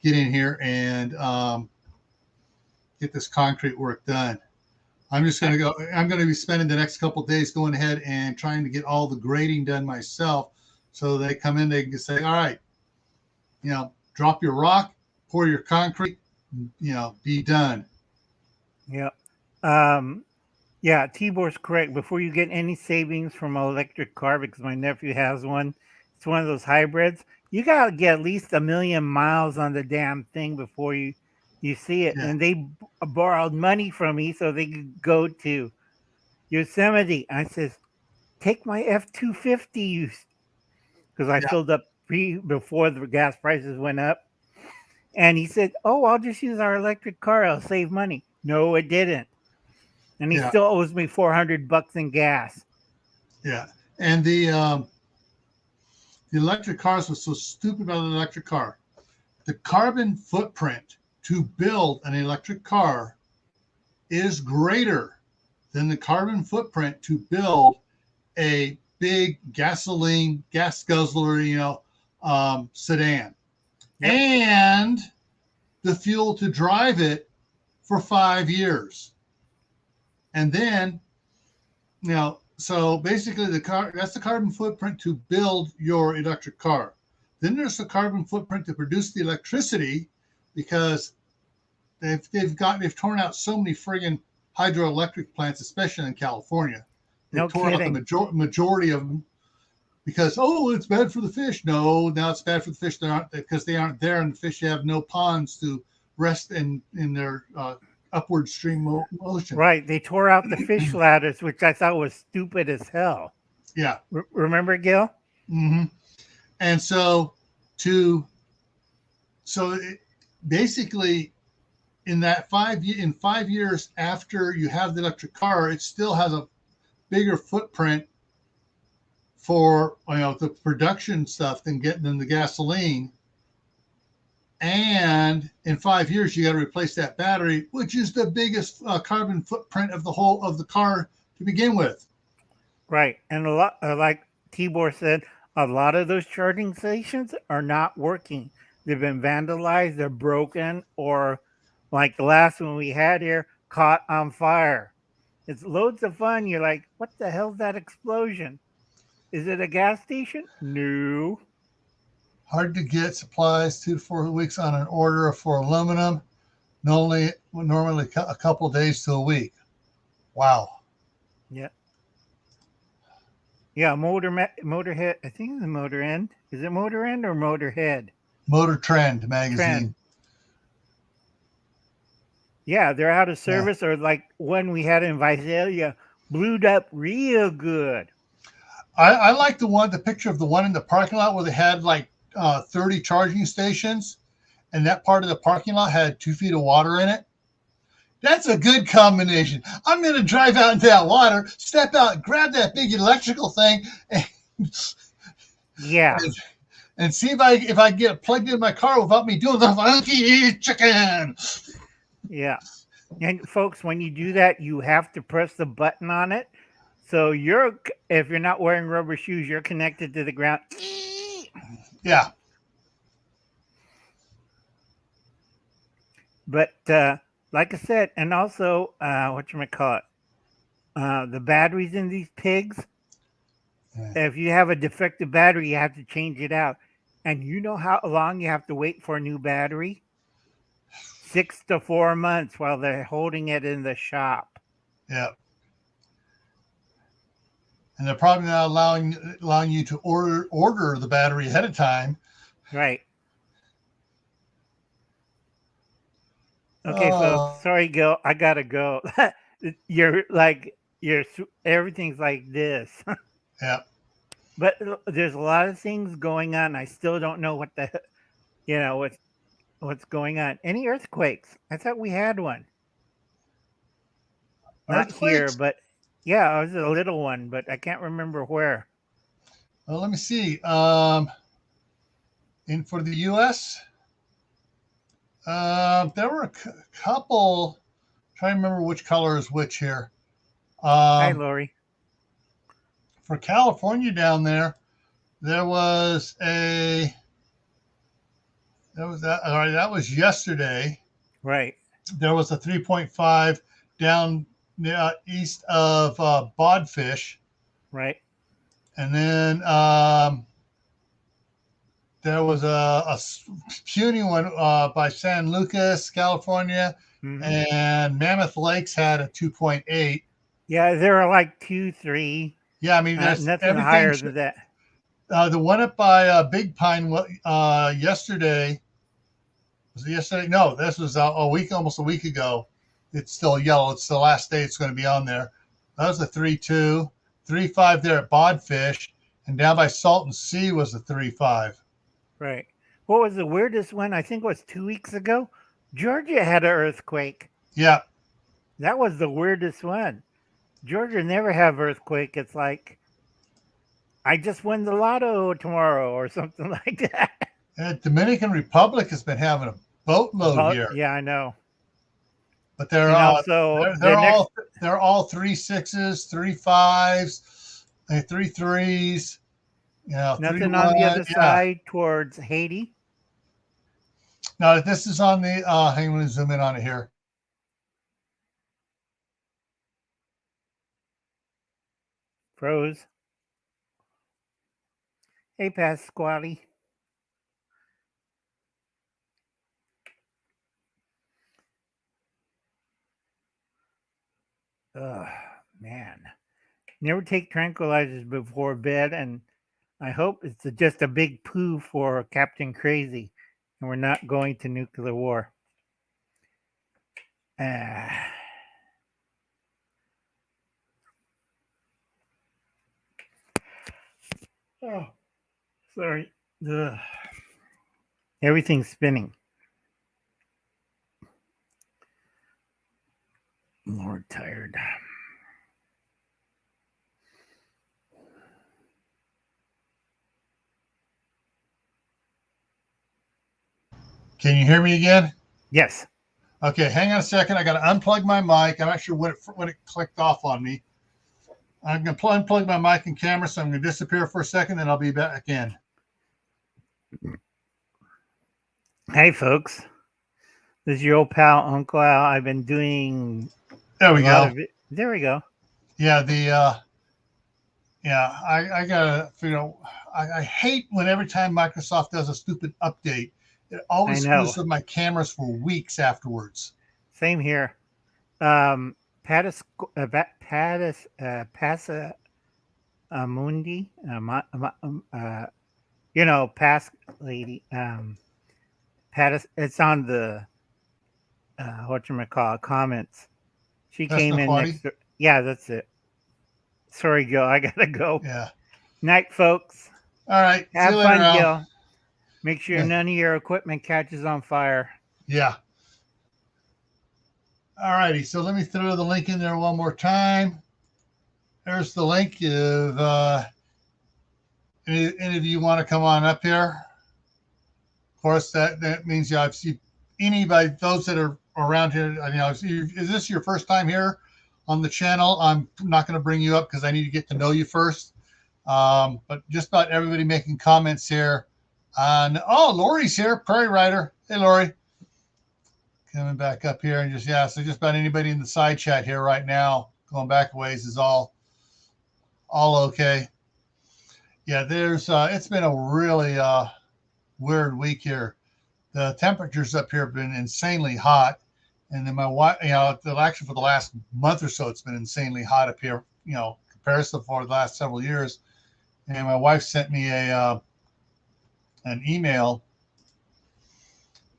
get in here and get this concrete work done. I'm just going to go. I'm going to be spending the next couple of days going ahead and trying to get all the grading done myself. So they come in, they can say, all right, drop your rock, pour your concrete, be done. Yeah. Yeah, Tibor's correct. Before you get any savings from an electric car, because my nephew has one, it's one of those hybrids. You gotta get at least 1,000,000 miles on the damn thing before you see it. Yeah. And they borrowed money from me so they could go to Yosemite. I says, take my F-250 because I Yeah. filled up before the gas prices went up. And he said, oh, I'll just use our electric car. I'll save money. No, it didn't. And he Yeah. still owes me $400 in gas. Yeah. And the electric cars was so stupid about an electric car. The carbon footprint to build an electric car is greater than the carbon footprint to build a big gasoline gas guzzler, sedan. Yep. And the fuel to drive it for 5 years. And then, so basically that's the carbon footprint to build your electric car. Then there's the carbon footprint to produce the electricity, because they've torn out so many friggin' hydroelectric plants, especially in California. They No tore kidding. out the majority of them because, it's bad for the fish. No, now it's bad for the fish because they aren't there, and the fish have no ponds to rest in their upward stream motion. Right. They tore out the fish ladders, which I thought was stupid as hell. Yeah. Remember, Gil? Mm-hmm. And so basically in 5 years after you have the electric car, it still has a bigger footprint for the production stuff than the gasoline. And in 5 years, you got to replace that battery, which is the biggest carbon footprint of the whole of the car to begin with. Right. And a lot, like Tibor said, a lot of those charging stations are not working. They've been vandalized, they're broken, or like the last one we had here, caught on fire. It's loads of fun. You're like, what the hell's that explosion? Is it a gas station? No. Hard to get supplies 2 to 4 weeks on an order for aluminum. Normally a couple of days to a week. Wow. Yeah. Yeah, Motorhead. I think it's Motor End. Is it Motor End or Motorhead? Motor Trend magazine. Trend. Yeah, they're out of service, or like when we had in Visalia, blued up real good. I like the picture of the one in the parking lot where they had like 30 charging stations, and that part of the parking lot had 2 feet of water in it. That's a good combination. I'm going to drive out into that water, step out, grab that big electrical thing, and, Yeah. and see if I get plugged in my car without me doing the funky chicken. Yeah. And folks, when you do that, you have to press the button on it. So if you're not wearing rubber shoes, you're connected to the ground. Yeah. But like I said, and also whatchamacallit, the batteries in these pigs, if you have a defective battery, you have to change it out. And you know how long you have to wait for a new battery? 6 to 4 months while they're holding it in the shop. Yeah. And they're probably not allowing you to order the battery ahead of time. Right. Okay, folks. Sorry, Gil. I gotta go. Everything's like this. Yeah. But there's a lot of things going on. I still don't know what's going on. Any earthquakes? I thought we had one. Not here, but yeah, it was a little one, but I can't remember where. Well, let me see. For the U.S., there were a couple. Trying to remember which color is which here. Hi, Lori. For California down there, there was that was yesterday. Right. There was a 3.5 down east of Bodfish. Right. And then there was a puny one by San Lucas, California, and Mammoth Lakes had a 2.8. Yeah, there are like 2, 3. Yeah, I mean, there's nothing higher than that. The one up by Big Pine yesterday. Was it yesterday? No, this was almost a week ago. It's still yellow. It's the last day it's going to be on there. That was a 3.2, 3.5 there at Bodfish, and down by Salton Sea was a 3.5. Right. What was the weirdest one? I think it was 2 weeks ago. Georgia had an earthquake. Yeah. That was the weirdest one. Georgia never have earthquake. It's like, I just win the lotto tomorrow or something like that. Dominican Republic has been having a boatload here. Yeah, I know. But they're all 3.6s, 3.5s, 3.3s. You know, nothing on the other side towards Haiti. No, this is on the. Hang on, let me zoom in on it here. Froze. Hey, Pasquale. Oh, man. Never take tranquilizers before bed, and I hope it's just a big poo for Captain Crazy, and we're not going to nuclear war. Oh, sorry. Ugh. Everything's spinning. Lord, tired. Can you hear me again? Yes. Okay, hang on a second. I got to unplug my mic. I'm not sure when it clicked off on me. I'm going to unplug my mic and camera, so I'm going to disappear for a second, and I'll be back in. Hey, folks. This is your old pal, Uncle Al. I've been doing. There we go. There we go. Yeah, I gotta figure out. I hate when every time Microsoft does a stupid update, it always screws with my cameras for weeks afterwards. Same here. Mundi, Pass lady. It's on the comments. She came in next. Yeah, that's it. Sorry, Gil. I gotta go. Yeah. Night, folks. All right. Have fun, Gil. Make sure none of your equipment catches on fire. Yeah. All righty. So let me throw the link in there one more time. There's the link. any of you want to come on up here? Of course, that means you have anybody, those that are around here. Is this your first time here on the channel? I'm not going to bring you up because I need to get to know you first. But just about everybody making comments here. Lori's here, Prairie Rider. Hey, Lori. Coming back up here and so just about anybody in the side chat here right now, going back a ways is all okay. Yeah, it's been a really weird week here. The temperatures up here have been insanely hot. And then my wife, actually for the last month or so, it's been insanely hot up here, comparison for the last several years. And my wife sent me an email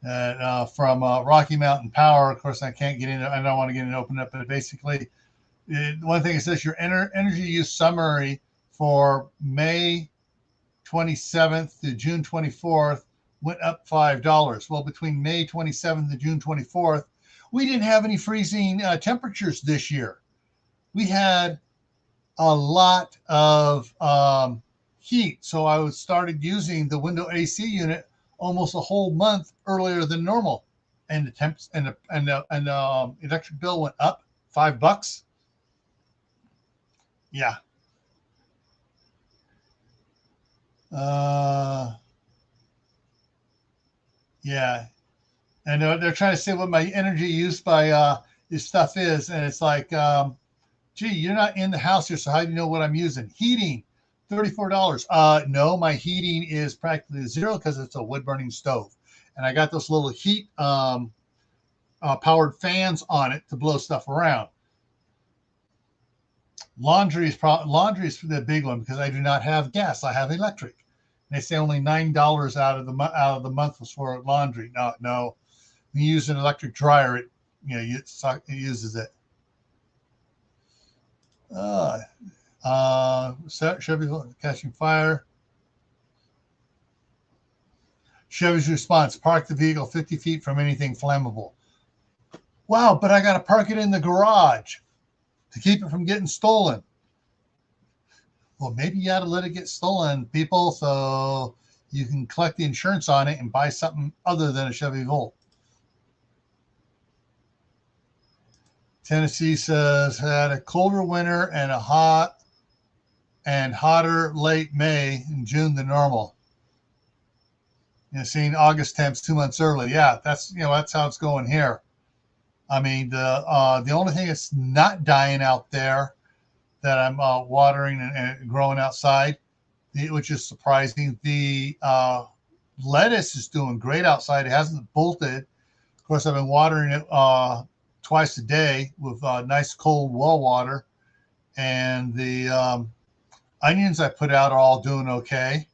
from Rocky Mountain Power. Of course, I can't get in. I don't want to get it open up, but basically, one thing it says your energy use summary for May 27th to June 24th went up $5. Well, between May 27th and June 24th, we didn't have any freezing temperatures this year. We had a lot of heat, so I started using the window AC unit almost a whole month earlier than normal, and the temps and the electric bill went up $5. Yeah. Yeah. And they're trying to say what my energy used by this stuff is, and it's like, gee, you're not in the house here, so how do you know what I'm using? Heating, $34. No, my heating is practically zero because it's a wood burning stove, and I got those little heat powered fans on it to blow stuff around. Laundry is the big one because I do not have gas. I have electric. And they say only $9 out of the month was for laundry. No. When you use an electric dryer, it uses it. Chevy catching fire. Chevy's response: park the vehicle 50 feet from anything flammable. Wow, but I got to park it in the garage to keep it from getting stolen. Well, maybe you got to let it get stolen, people, so you can collect the insurance on it and buy something other than a Chevy Volt. Tennessee says had a colder winter and hotter late May and June than normal. Seeing August temps 2 months early. Yeah, that's how it's going here. I mean, the only thing that's not dying out there that I'm watering and growing outside, which is surprising. The lettuce is doing great outside. It hasn't bolted. Of course, I've been watering it twice a day with nice cold well water. And the onions I put out are all doing okay.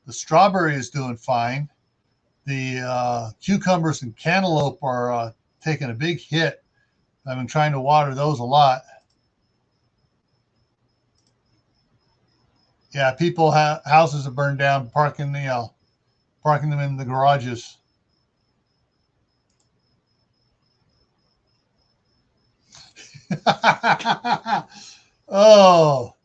The strawberry is doing fine. The cucumbers and cantaloupe are taking a big hit. I've been trying to water those a lot. Yeah, houses have burned down, parking them in the garages. Oh,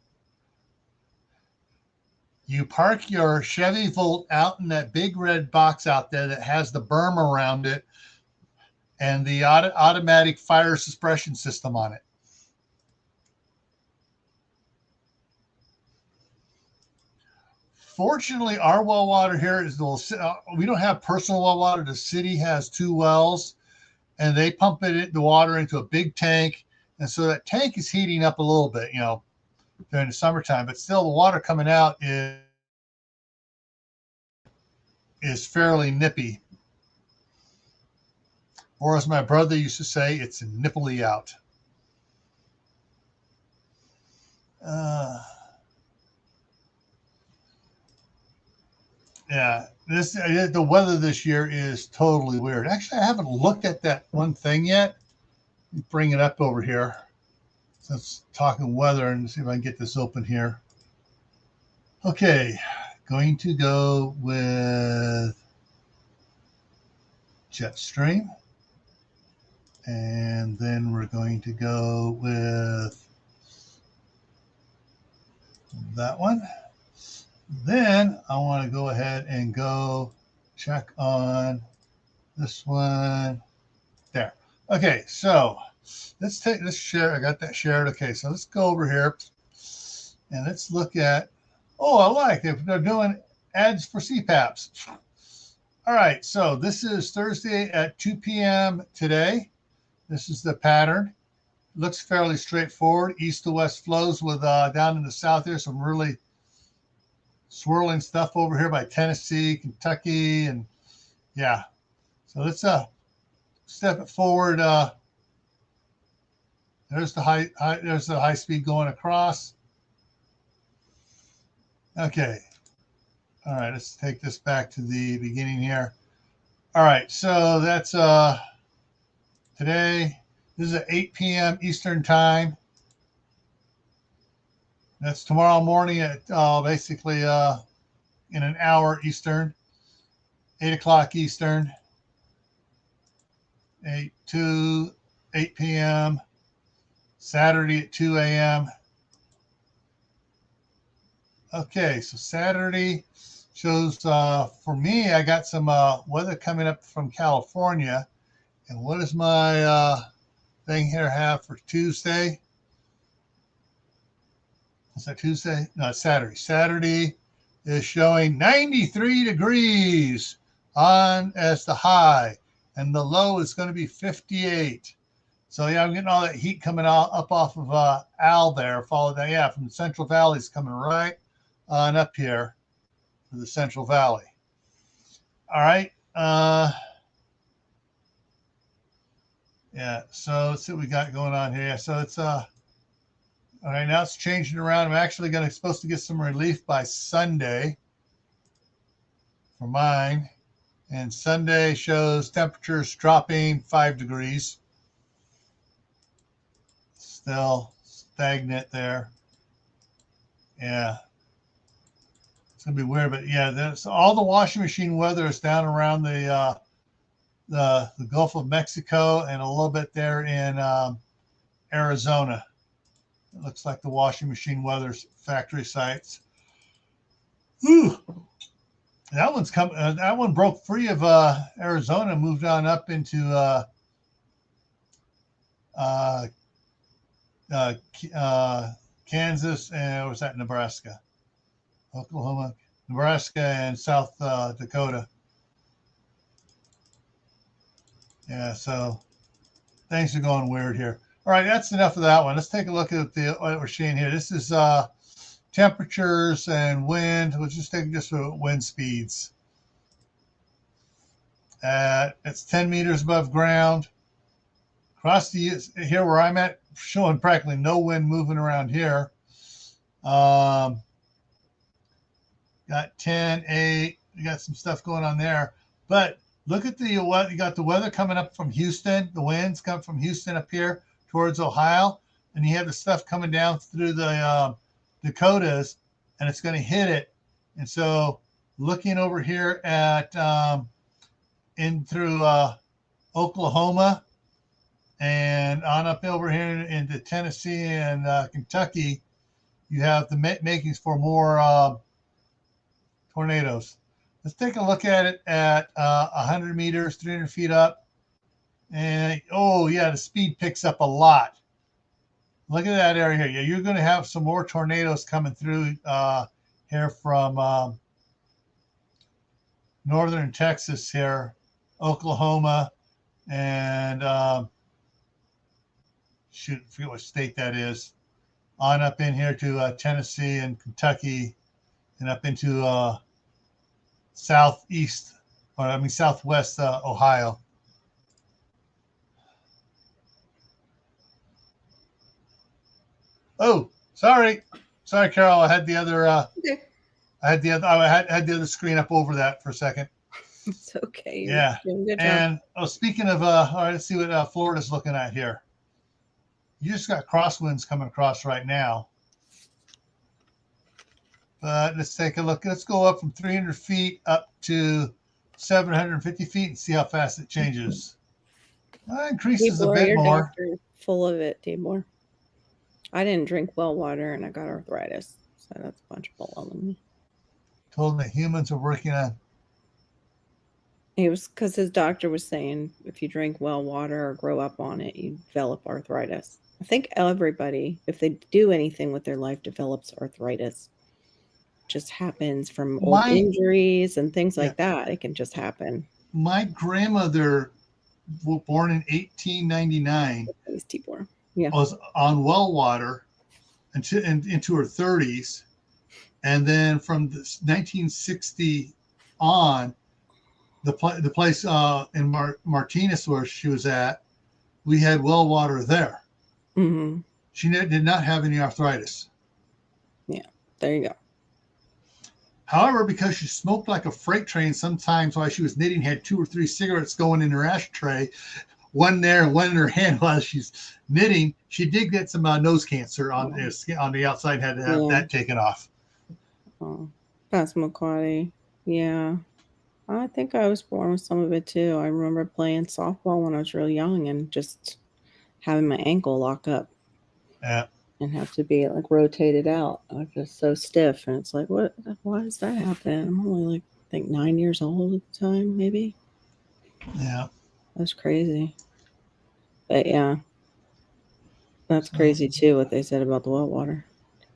you park your Chevy Volt out in that big red box out there that has the berm around it and the automatic fire suppression system on it. Fortunately, our well water here is we don't have personal well water. The city has 2 wells, and they pump the water into a big tank. And so that tank is heating up a little bit, during the summertime, but still the water coming out is fairly nippy. Or as my brother used to say, it's nipply out. Yeah, the weather this year is totally weird. Actually, I haven't looked at that one thing yet. Bring it up over here. Let's talking weather and see if I can get this open here. Okay, going to go with Jetstream. And then we're going to go with that one. Then I want to go ahead and go check on this one there. Okay, so let's take this share. I got that shared. Okay, so let's go over here and let's look at. Oh, I like it. They're doing ads for CPAPs. All right, so this is Thursday at 2 p.m. today. This is the pattern. Looks fairly straightforward. East to west flows with down in the south here some really swirling stuff over here by Tennessee, Kentucky, and yeah. So let's step it forward. There's the high speed going across. Okay. All right, let's take this back to the beginning here. All right, so that's today. This is at 8 p.m. Eastern time. That's tomorrow morning at basically in an hour Eastern, 8 o'clock Eastern, 8 p.m. Saturday at 2 a.m. Okay, so Saturday shows for me, I got some weather coming up from California. And what does my thing here have for Tuesday? Is that Tuesday? No, it's Saturday. Saturday is showing 93 degrees on as the high, and the low is going to be 58. So yeah, I'm getting all that heat coming out up off of Al there, followed that, yeah, from the Central Valley is coming right on up here to the Central Valley. All right. Yeah, so let's see what we got going on here. So it's all right, now it's changing around. I'm actually supposed to get some relief by Sunday for mine. And Sunday shows temperatures dropping 5 degrees. Still stagnant there. Yeah. It's gonna be weird, but yeah, there's all the washing machine weather is down around the Gulf of Mexico and a little bit there in Arizona. It looks like the washing machine weather's factory sites. Ooh, that one's come. That one broke free of Arizona, moved on up into Kansas, and was that Nebraska, Oklahoma, Nebraska, and South Dakota. Yeah, so things are going weird here. All right, that's enough of that one. Let's take a look at what we're seeing here. This is temperatures and wind. We'll just take just wind speeds. It's 10 meters above ground. Across here where I'm at, showing practically no wind moving around here. Got 10, 8. You got some stuff going on there. But look at you got the weather coming up from Houston. The winds come from Houston up here towards Ohio. And you have the stuff coming down through the Dakotas, and it's going to hit it. And so looking over here at in through Oklahoma and on up over here into Tennessee and Kentucky, you have the makings for more tornadoes. Let's take a look at it at 100 meters, 300 feet up. And, oh, yeah, the speed picks up a lot. Look at that area here. Yeah, you're going to have some more tornadoes coming through here from northern Texas here, Oklahoma, and shoot, I forget what state that is, on up in here to Tennessee and Kentucky and up into southwest Ohio. Oh, sorry, Carol. I had the other. Okay. I had the other screen up over that for a second. It's okay. Yeah. Doing a good job. And speaking of, all right, let's see what Florida's looking at here. You just got crosswinds coming across right now. But let's take a look. Let's go up from 300 feet up to 750 feet and see how fast it changes. Increases Dave a bit your more. doctor is full of it, Dave Moore. I didn't drink well water and I got arthritis. So that's a bunch of bull on me. Told him that humans are working on. It was because his doctor was saying if you drink well water or grow up on it, you develop arthritis. I think everybody, if they do anything with their life, develops arthritis. Just happens from old My injuries and things yeah, like that. It can just happen. my grandmother, born in 1899, These Tibor. Yeah. was on well water into her 30s, and then from 1960 on, the place in Martinez where she was at, we had well water there. Mm-hmm. She did not have any arthritis. Yeah. There you go. However, because she smoked like a freight train, sometimes while she was knitting, had 2 or 3 cigarettes going in her ashtray, one there and one in her hand while she's knitting. She did get some nose cancer on the outside. Had to have that taken off. Oh, Passamaquoddy. Yeah. I think I was born with some of it too. I remember playing softball when I was real young and just having my ankle lock up. Yeah. And have to be like rotated out. I was just so stiff. And it's like, what? Why does that happen? I'm only like, I think 9 years old at the time, maybe. Yeah. That's crazy. But yeah, that's crazy too, what they said about the well water.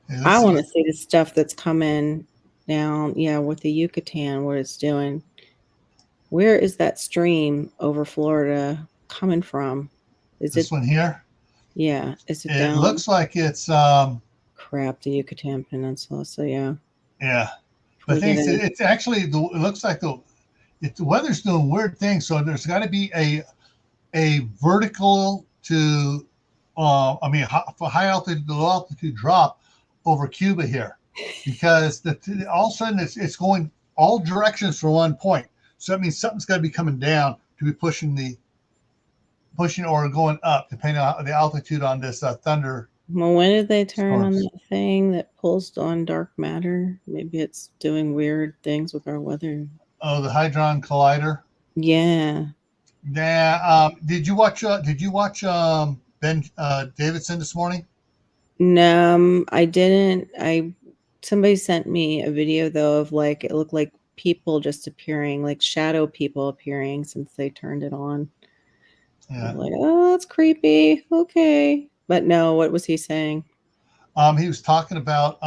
Yeah, I want to see the stuff that's coming down, with the Yucatan, what it's doing. Where is that stream over Florida coming from? Is this one here? Yeah. Is it It down? looks like it's Crap, the Yucatan Peninsula. So yeah. Yeah. But it's actually it looks like the weather's doing weird things. So there's got to be a vertical to high altitude to low altitude drop over Cuba here, because all of a sudden it's going all directions for one point. So that means something's got to be coming down to be pushing or going up, depending on the altitude on this thunder. Well, when did they turn on that thing that pulls on dark matter? Maybe it's doing weird things with our weather. Oh, the Hadron Collider. Yeah. Yeah. Did you watch Ben Davidson this morning? No, I didn't. Somebody sent me a video though of like it looked like people just appearing, like shadow people appearing since they turned it on. Yeah. Like, oh, that's creepy. Okay. But no, what was he saying? He was talking about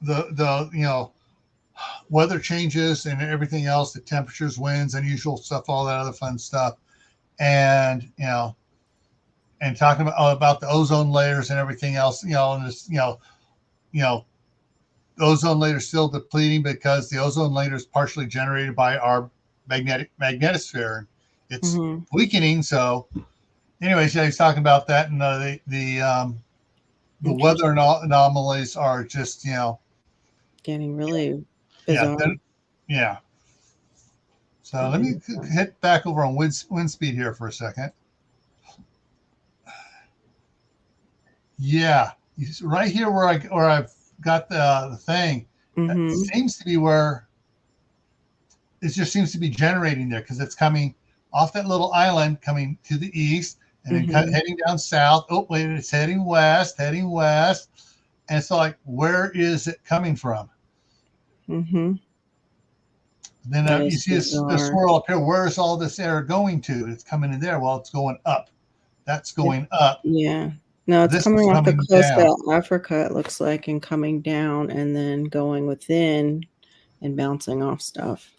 the weather changes and everything else, the temperatures, winds, unusual stuff, all that other fun stuff, and and talking about the ozone layers and everything else, and this, the ozone layer is still depleting because the ozone layer is partially generated by our magnetosphere. It's weakening. So anyways, he's talking about that, and the weather anomalies are just getting really bizarre. Yeah. So let me hit back over on wind speed here for a second. Yeah, right here where I've got the thing. That seems to be where it just seems to be generating there, because it's coming off that little island, coming to the east, and then heading down south. Oh, wait, it's heading west. And it's like, where is it coming from? Then you see the swirl up here. Where is all this air going to? It's coming in there. Well, it's going up. That's going up. Yeah. No, it's coming off the coast of Africa, it looks like, and coming down and then going within and bouncing off stuff.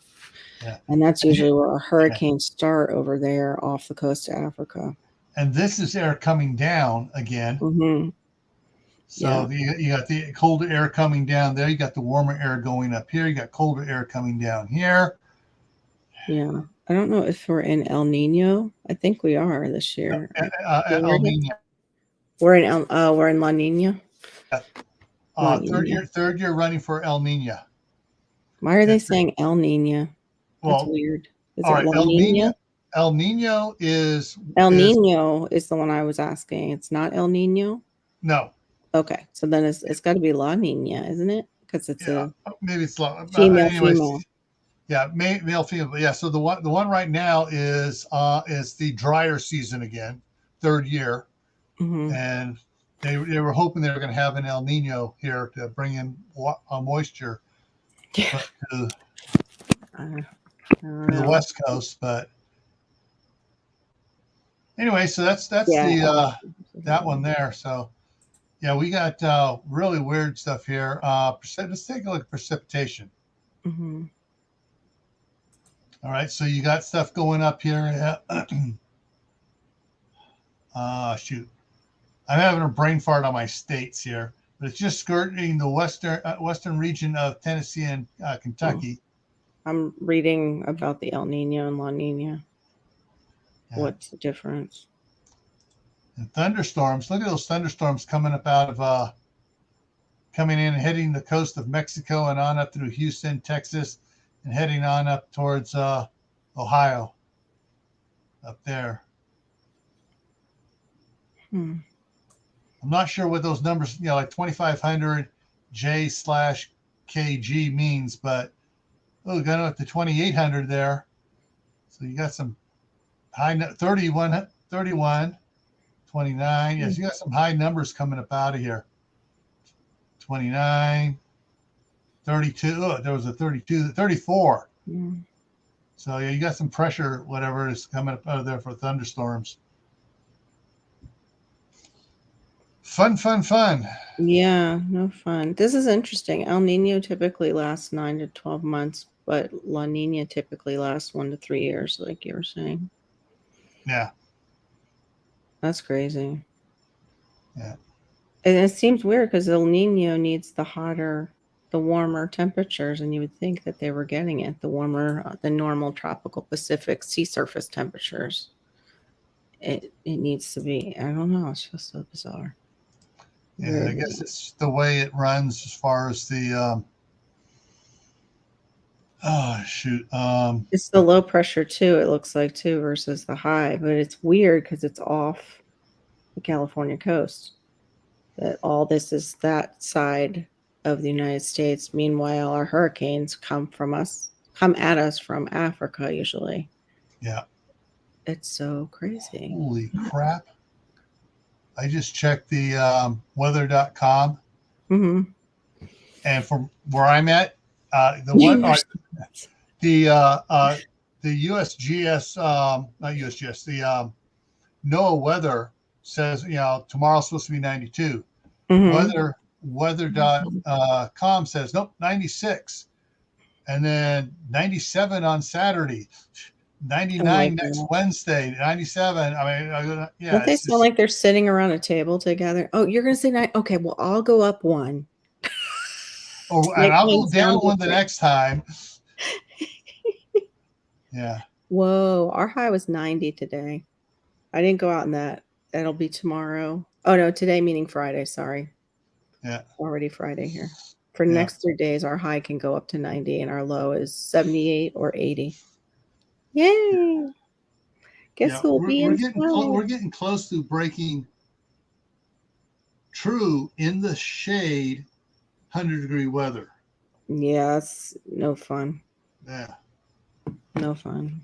Yeah. And that's usually where hurricanes start, over there off the coast of Africa. And this is air coming down again. So you got the colder air coming down there. You got the warmer air going up here. You got colder air coming down here. Yeah. I don't know if we're in El Nino. I think we are this year. El Nino. We're in La Nina. Third year running for El Nino. Why are they saying El Nino? That's weird. Is it La Nina? El Nino is Nino is the one I was asking. It's not El Nino? No. Okay, so then it's got to be La Nina, isn't it? Because it's maybe it's female. Yeah, male, female. Yeah, so the one right now is the drier season again, third year, and they were hoping they were going to have an El Nino here to bring in moisture Yeah. to I don't the know. West Coast. But anyway, so that's Yeah. that one there. So yeah, we got really weird stuff here. Let's take a look at precipitation. Mhm. All right, so you got stuff going up here. Shoot, I'm having a brain fart on my states here, but it's just skirting the western region of Tennessee and Kentucky. I'm reading about the El Nino and La Nina. Yeah. What's the difference? And thunderstorms. Look at those thunderstorms coming up out of coming in and hitting the coast of Mexico and on up through Houston, Texas, and heading on up towards Ohio. Up there. Hmm. I'm not sure what those numbers, like 2,500 J/kg means, but got up to 2,800 there. So you got some high 31, 29. Yes, you got some high numbers coming up out of here. 29, 32. Oh, there was a 32, 34. Hmm. So yeah, you got some pressure, whatever is coming up out of there for thunderstorms. Fun. Yeah, no fun. This is interesting. El Nino typically lasts 9 to 12 months, but La Nina typically lasts 1 to 3 years, like you were saying. Yeah. That's crazy. Yeah. And it seems weird because El Nino needs the warmer temperatures, and you would think that they were getting it, the normal tropical Pacific sea surface temperatures. It needs to be. I don't know. It's just so bizarre. Yeah, I guess it's the way it runs as far as the it's the low pressure too, it looks like, too, versus the high, but it's weird because it's off the California coast. That all this is that side of the United States. Meanwhile, our hurricanes come at us from Africa usually. Yeah. It's so crazy. Holy crap. I just checked the weather.com. Mm-hmm. And from where I'm at, the USGS, not USGS, the NOAA weather says, tomorrow's supposed to be 92. Mm-hmm. Weather.com says, nope, 96. And then 97 on Saturday. 99 next Wednesday, 97. I mean, yeah. Don't they sound like they're sitting around a table together? Oh, you're going to say 9? Okay, well, I'll go up one. And I'll go down one the next time. Yeah. Whoa, our high was 90 today. I didn't go out in that. That'll be tomorrow. Oh, no, today meaning Friday. Sorry. Yeah. Already Friday here. For the next 3 days, our high can go up to 90 and our low is 78 or 80. Yay! Guess who will be inside? We're getting close to breaking true in the shade 100-degree weather. Yeah, that's no fun. Yeah. No fun.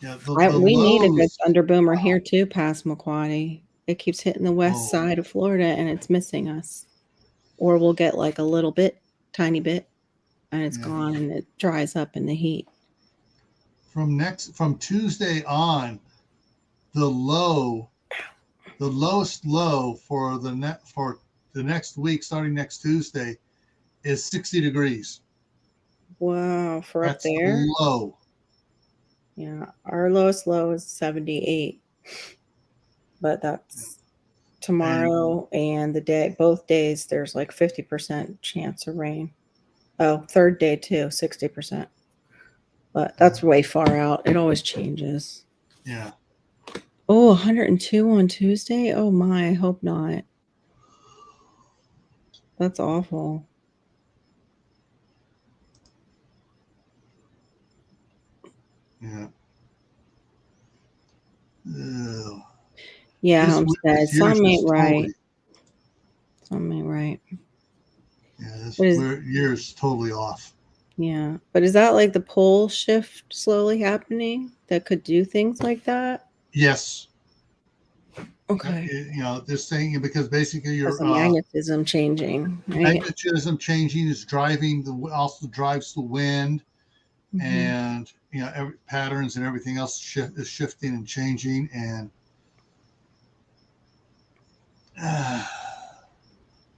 Yeah, we need a good thunder boomer here too, past Maquatti. It keeps hitting the west side of Florida and it's missing us. Or we'll get like a little bit, tiny bit, and it's gone and it dries up in the heat. From Tuesday on, the lowest low for the next week, starting next Tuesday, is 60 degrees. Wow, for That's up there? Low. Yeah, our lowest low is 78. But that's tomorrow and both days there's like 50% chance of rain. Oh, third day too, 60%. But that's way far out. It always changes. Yeah. Oh, 102 on Tuesday? Oh my, I hope not. That's awful. Yeah. Yeah, Homestead. Some ain't right. Some ain't right. Yeah, this year is totally off. Yeah. But is that like the pole shift slowly happening that could do things like that? Yes. Okay. This thing, because basically Because your the magnetism changing, right? magnetism changing is also drives the wind, Mhm. and every patterns and everything else is shifting and changing, and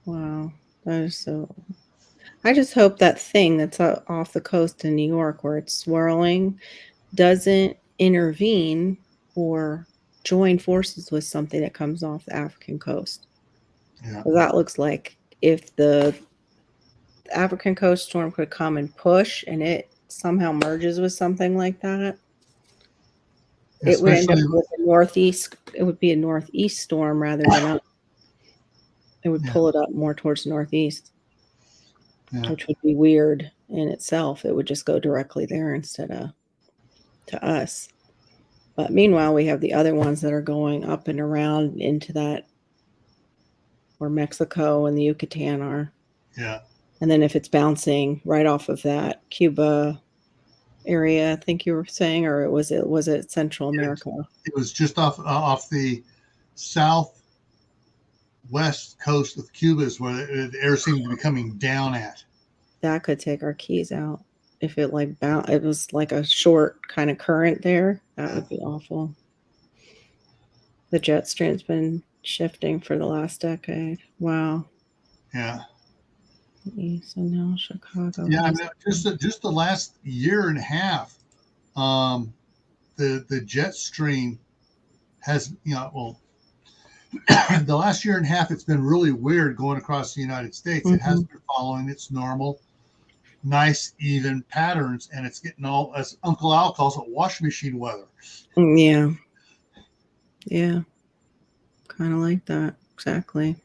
Wow, that is so. I just hope that thing that's off the coast in New York where it's swirling doesn't intervene or join forces with something that comes off the African coast. yeah. So that looks like if the African coast storm could come and push and it somehow merges with something like that, it would end up Especially, with a northeast. It would be a northeast storm rather than up. It would yeah, pull it up more towards northeast, yeah. which would be weird in itself. It would just go directly there instead of to us. But meanwhile, we have the other ones that are going up and around into that where Mexico and the Yucatan are. Yeah. And then if it's bouncing right off of that Cuba area, I think you were saying, or was it Central America? It was just off the southwest coast of Cuba is where the air seemed to be coming down at. That could take our keys out. If it it was like a short kind of current there, that would be awful. The jet stream's been shifting for the last decade. Wow. Yeah. So now Chicago. Yeah, I mean, just the last year and a half, the jet stream has, the last year and a half, it's been really weird going across the United States. Mm-hmm. It has been following its normal, nice, even patterns, and it's getting all, as Uncle Al calls it, washing machine weather. Yeah. Yeah. Kind of like that. Exactly.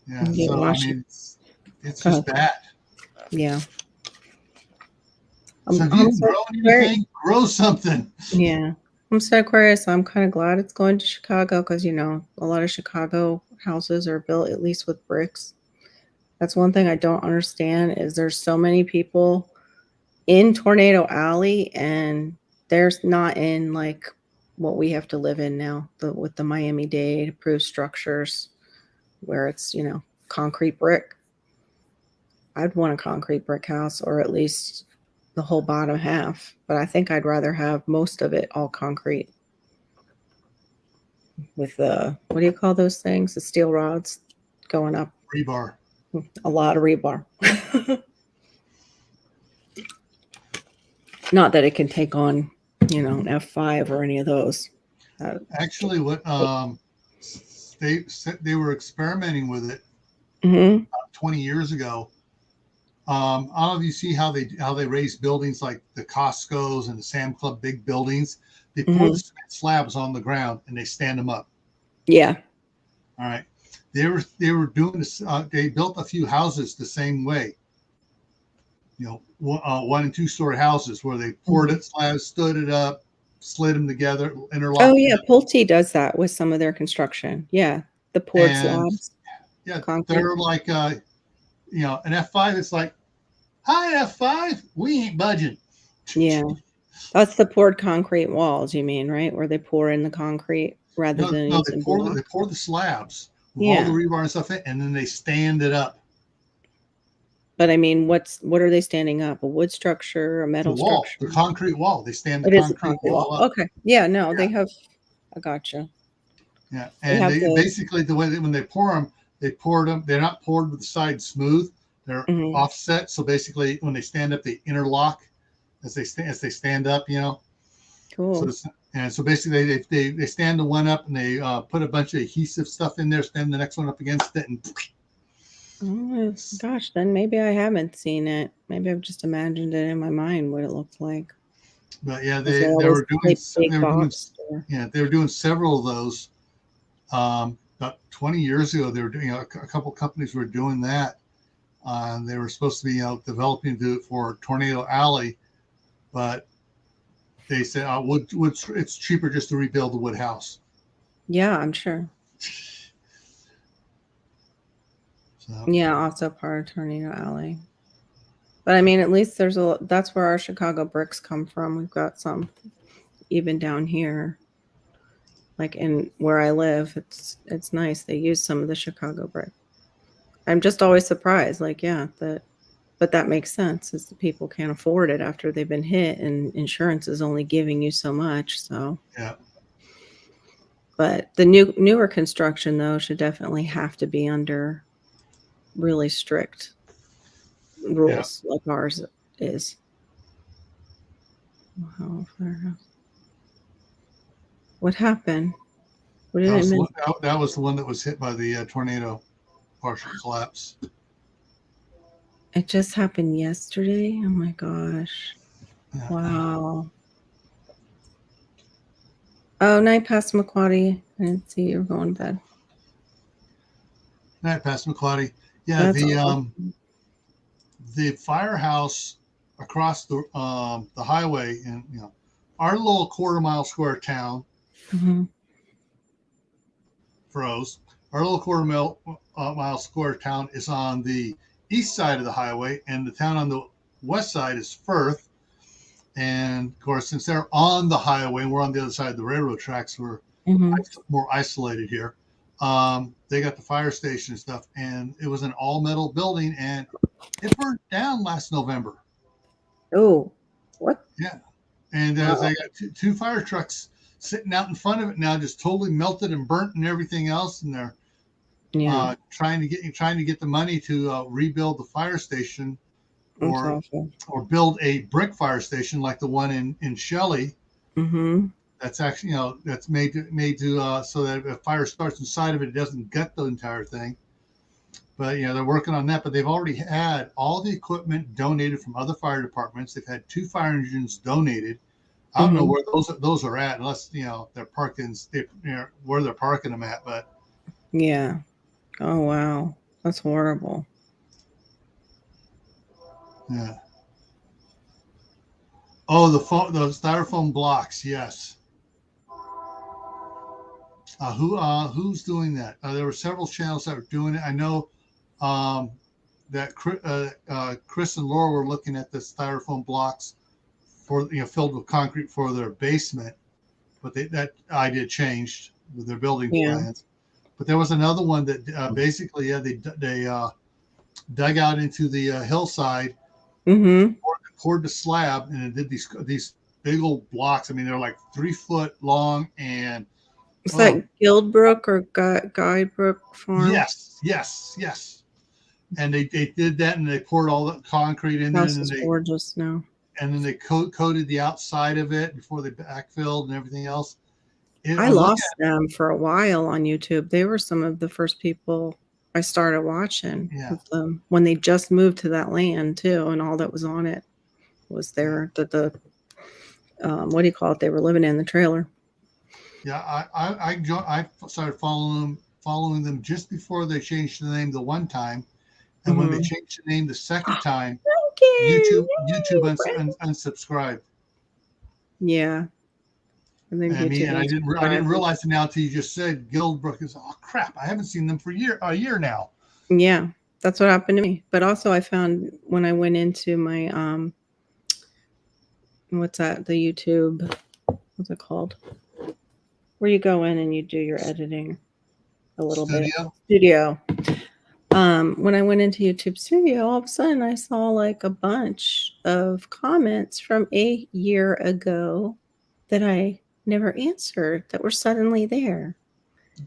Yeah. So, I mean, it's just bad. Yeah. So if you can grow anything, grow something. Yeah. I'm so curious. I'm kind of glad it's going to Chicago because, a lot of Chicago houses are built at least with bricks. That's one thing I don't understand is there's so many people in Tornado Alley and there's not in like what we have to live in now with the Miami-Dade approved structures where it's, concrete brick. I'd want a concrete brick house or at least the whole bottom half, but I think I'd rather have most of it all concrete with the, what do you call those things? The steel rods going up. Rebar. A lot of rebar. Not that it can take on, an F5 or any of those. Actually, what they were experimenting with it 20 years ago. I don't know if you see how they raise buildings like the Costco's and the Sam Club big buildings. They pour the cement slabs on the ground and they stand them up. Yeah. All right. They were doing this. They built a few houses the same way. 1 and 2 story houses where they poured it slabs, stood it up, slid them together, interlocked. Oh yeah, Pulte does that with some of their construction. Yeah, the poured slabs. Yeah, concrete. They're like an F5. It's like, hi F5, we ain't budging. Yeah, that's the poured concrete walls. You mean, right? Where they pour in the concrete rather than they pour the slabs with all the rebar and stuff in, and then they stand it up. But I mean, what are they standing up? A wood structure, a metal structure? The concrete wall. They stand the concrete wall up. Okay. Yeah, no, they have. I gotcha. Yeah, and they basically, the way when they pour them, they're not poured with the sides smooth. They're offset. So basically, when they stand up, they interlock as they stand up. Cool. So basically, they stand the one up and they put a bunch of adhesive stuff in there, stand the next one up against it, and. Oh gosh, then maybe I haven't seen it. Maybe I've just imagined it in my mind what it looked like. But yeah, they were doing several of those. About 20 years ago, they were doing a couple companies were doing that. They were supposed to be developing to do it for Tornado Alley, but they said it's cheaper just to rebuild the wood house. Yeah, I'm sure. Yeah, also part of Tornado Alley. But I mean, at least that's where our Chicago bricks come from. We've got some even down here. Like in where I live, it's nice. They use some of the Chicago brick. I'm just always surprised. Like, yeah, but that makes sense, is the people can't afford it after they've been hit, and insurance is only giving you so much. So Yeah. but the newer construction though should definitely have to be under really strict rules like ours is. Wow, firehouse. What happened? What did I miss? That was the one that was hit by the tornado, partial collapse. It just happened yesterday. Oh my gosh. Yeah. Wow. Oh, night, Pastor McQuaddy. I didn't see you were going to bed. Night, Pastor McClaughey. Yeah, That's awesome. The firehouse across the highway in our little quarter-mile square town froze. Our little quarter-mile square town is on the east side of the highway, and the town on the west side is Firth. And of course, since they're on the highway and we're on the other side of the railroad tracks, we're more isolated here. They got the fire station and stuff, and it was an all-metal building, and it burned down last November. Oh, what? Yeah. And they got two fire trucks sitting out in front of it now, just totally melted and burnt and everything else. And they're trying to get the money to rebuild the fire station or build a brick fire station like the one in Shelley. That's actually, that's made to so that if a fire starts inside of it, it doesn't gut the entire thing. But they're working on that. But they've already had all the equipment donated from other fire departments. They've had 2 fire engines donated. I don't know where those are at, unless they're parked in where they're parking them at. But yeah, oh wow, that's horrible. Yeah. Oh, those styrofoam blocks. Yes. Who's doing that? There were several channels that were doing it. I know that Chris and Laura were looking at the styrofoam blocks for filled with concrete for their basement, but that idea changed with their building plans. But there was another one that basically they dug out into the hillside, poured the slab, and it did these big old blocks. I mean, they're like 3 foot long and. Is that Guildbrook or Guidebrook Farm? Yes. And they did that, and they poured all the concrete in there. House is gorgeous now. And then they coated the outside of it before they backfilled and everything else. I lost them for a while on YouTube. They were some of the first people I started watching with them when they just moved to that land too, and all that was on it was there. The what do you call it? They were living in the trailer. Yeah, I started following them just before they changed the name the one time, and when they changed the name the second time, YouTube unsubscribed. Yeah, and then I didn't realize it now until you just said Guildbrook is. Oh crap! I haven't seen them for a year now. Yeah, that's what happened to me. But also, I found when I went into my what's that? The YouTube, what's it called? Where you go in and you do your editing a little bit. Studio. When I went into YouTube Studio, all of a sudden I saw like a bunch of comments from a year ago that I never answered that were suddenly there.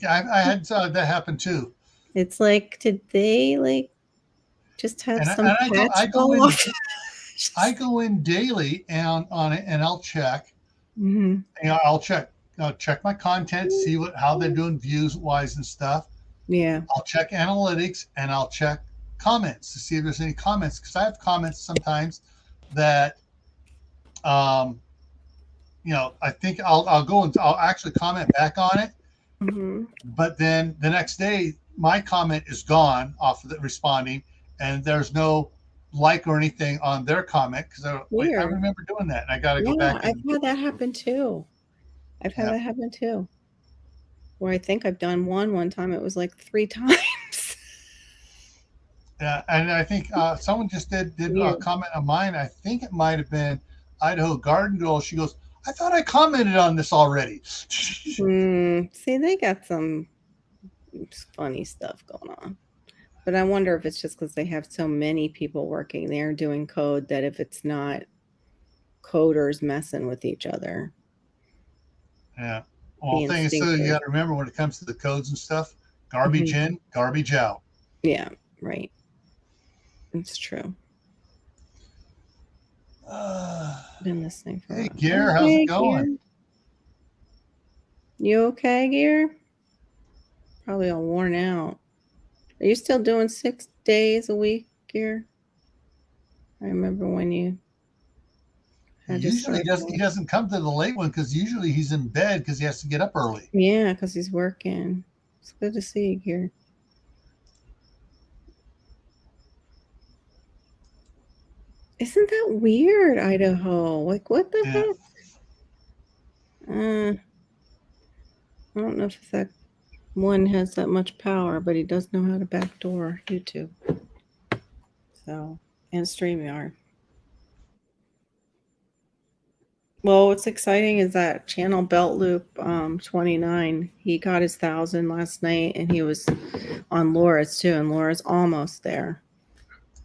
I had that happen too. It's like, did they like just have I go in daily and on it, and I'll check. I'll check my content, see how they're doing views wise and stuff. Yeah. I'll check analytics, and I'll check comments to see if there's any comments, because I have comments sometimes that I think I'll go and I'll actually comment back on it. But then the next day my comment is gone off of the responding, and there's no like or anything on their comment, because I remember doing that, and I got to go back. I've had that happen too. Where I think I've done one time. It was like 3 times. Yeah, and I think someone just did a comment on mine. I think it might have been Idaho Garden Girl. She goes, I thought I commented on this already. See, they got some funny stuff going on. But I wonder if it's just because they have so many people working there doing code that if it's not coders messing with each other. Yeah. Well, thing is, so you got to remember when it comes to the codes and stuff, garbage in, garbage out. Yeah, right. It's true. Been listening for hey, Gear, how's it going? Gear. You okay, Gear? Probably all worn out. Are you still doing 6 days a week, Gear? I remember when you had usually he doesn't come to the late one because usually he's in bed because he has to get up early. Yeah, because he's working. It's good to see you, Gear. Isn't that weird, Idaho? Like, what the heck? I don't know if that one has that much power, but he does know how to backdoor YouTube. So, and StreamYard. Well, what's exciting is that channel Belt Loop 29. He got his 1,000 last night, and he was on Laura's too, and Laura's almost there.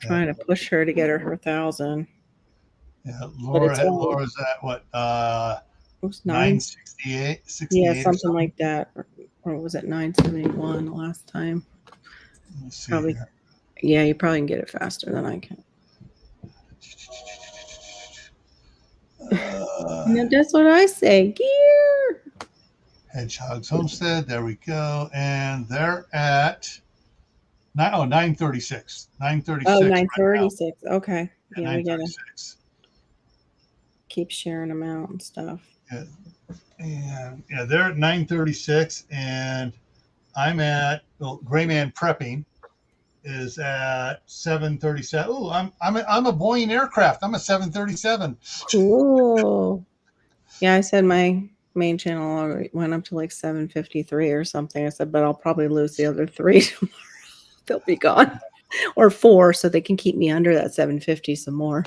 Trying to push her to get her 1,000. Yeah, Laura's at what? 968. Yeah, something like that, or was it 971 the last time? Let's see probably. Here. Yeah, you probably can get it faster than I can. That's what I say. Gear. Hedgehog's Homestead. There we go, and they're at 936. 936. Oh, 936. Right, okay. Yeah, we gotta keep sharing them out and stuff. Yeah. And yeah, they're at 936, and I'm at Gray Man Prepping is at 737. Oh, I'm a Boeing aircraft. I'm a 737. Cool. Yeah, I said my main channel went up to like 753 or something. I said, but I'll probably lose the other 3 tomorrow. They'll be gone, or 4, so they can keep me under that 750 some more.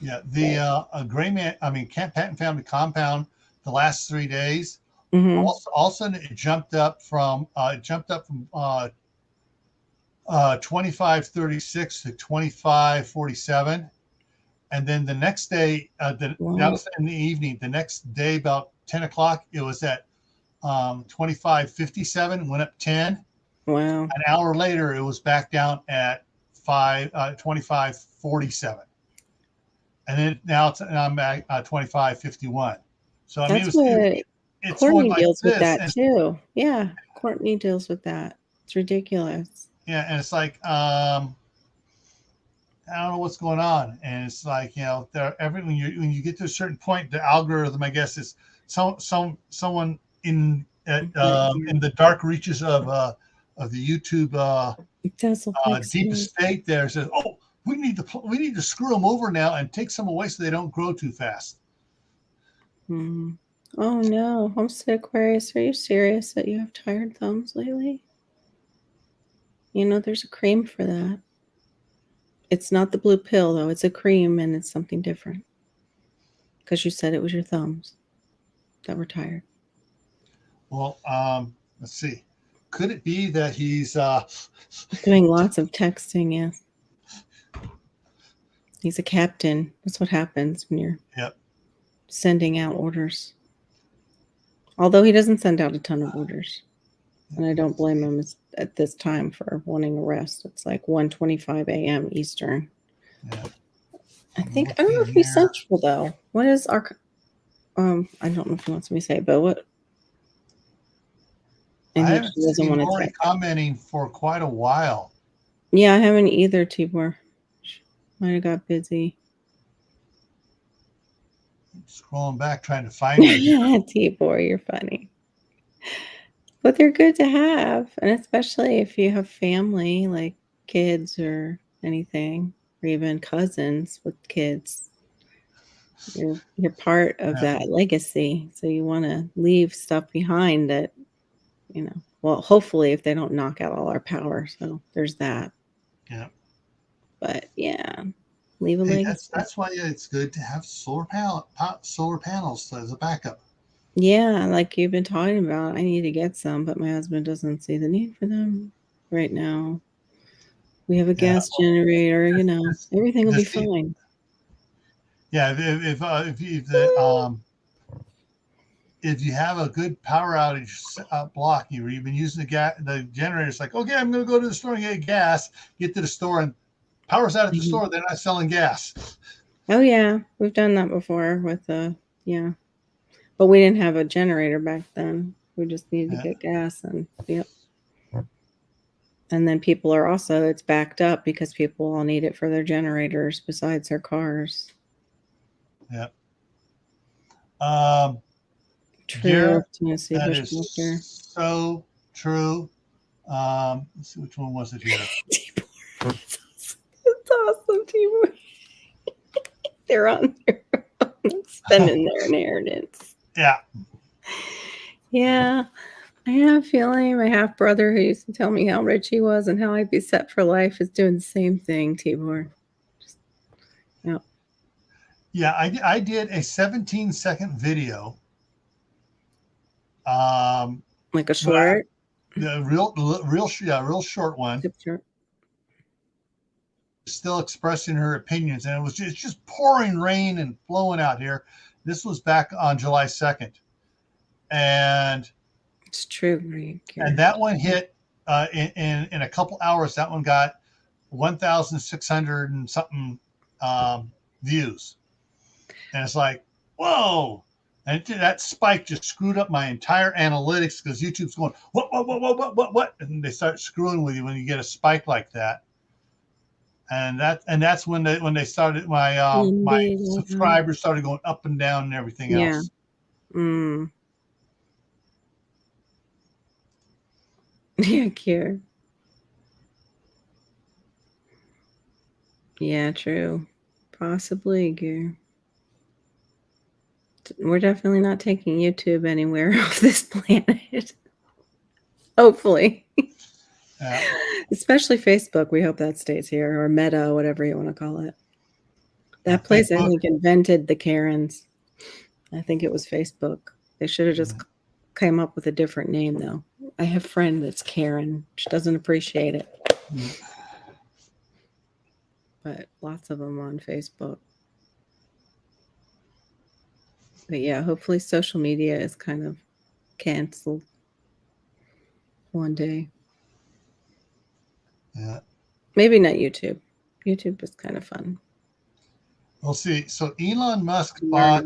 Yeah, the Gray Man. I mean, Patent Family Compound. The last 3 days, all of a sudden it jumped up from 2536 to 2547, and then the next day, that was in the evening. The next day, about 10 o'clock, it was at 2557. Went up 10. Wow. An hour later, it was back down at 2547, and then now I'm at 2551. So I mean, it's Courtney deals with that too. Yeah, Courtney deals with that. It's ridiculous. Yeah, and it's like I don't know what's going on, and it's like when you get to a certain point, the algorithm, I guess, is someone in the dark reaches of the YouTube deep state there says, oh, we need to screw them over now and take some away so they don't grow too fast. Oh no, Homestead Aquarius, are you serious that you have tired thumbs lately? There's a cream for that. It's not the blue pill though, it's a cream, and it's something different. Because you said it was your thumbs that were tired. Well, let's see. Could it be that he's doing lots of texting? Yes. He's a captain. That's what happens when you're sending out orders. Although he doesn't send out a ton of orders. And I don't blame him at this time for wanting a rest. It's like 1:25 a.m. Eastern. Yeah. I don't know if he's Central though. What is our I don't know if he wants me to say, but what? And I haven't seen Lori commenting for quite a while. Yeah, I haven't either, Tibor. Might have got busy. Scrolling back trying to find it. Tibor, you're funny. But they're good to have, and especially if you have family, like kids or anything, or even cousins with kids. You're part of that legacy, so you want to leave stuff behind that, well, hopefully if they don't knock out all our power. So there's that. Yeah. But yeah. Leave a Hey, legacy. that's why it's good to have solar panels as a backup. Yeah, like you've been talking about. I need to get some, but my husband doesn't see the need for them right now. We have a Yeah, gas generator, this, everything will be this, fine. yeah. If you have a good power outage block, you've been using the generator. It's like, okay, I'm going to go to the store and get gas. Get to the store and power's out at the Mhm. store. They're not selling gas. Oh yeah, we've done that before with yeah. But we didn't have a generator back then. We just needed to Yeah. get gas and yep. And then people are also it's backed up because people all need it for their generators besides their cars. Yeah. True. Garrett, Tennessee that bushwhacker. is so true. Let's see, which one was it here? It's awesome, Timur. They're on their spending their inheritance. Yeah. Yeah. I have a feeling my half brother who used to tell me how rich he was and how I'd be set for life is doing the same thing, Tibor. Yeah. Yeah, I did a 17-second video. Like a short. The real short one. Short. Still expressing her opinions, and it's just pouring rain and blowing out here. This was back on July 2nd, and It's true. and that one hit in a couple hours. That one got 1,600 and something views, and it's like, whoa. And that spike just screwed up my entire analytics because YouTube's going, what? And they start screwing with you when you get a spike like that. And that's when they started my subscribers started going up and down and everything else. Mm. Yeah, cure. Yeah, true. Possibly, Gear. We're definitely not taking YouTube anywhere off this planet. Hopefully. Yeah. Especially Facebook. We hope that stays here, or Meta, whatever you want to call it. That place, Facebook, I think, invented the Karens. I think it was Facebook. They should have just came up with a different name, though. I have a friend that's Karen. She doesn't appreciate it. But lots of them on Facebook. But yeah, hopefully social media is kind of canceled one day. Yeah. Maybe not YouTube. YouTube is kind of fun. We'll see. So Elon Musk bought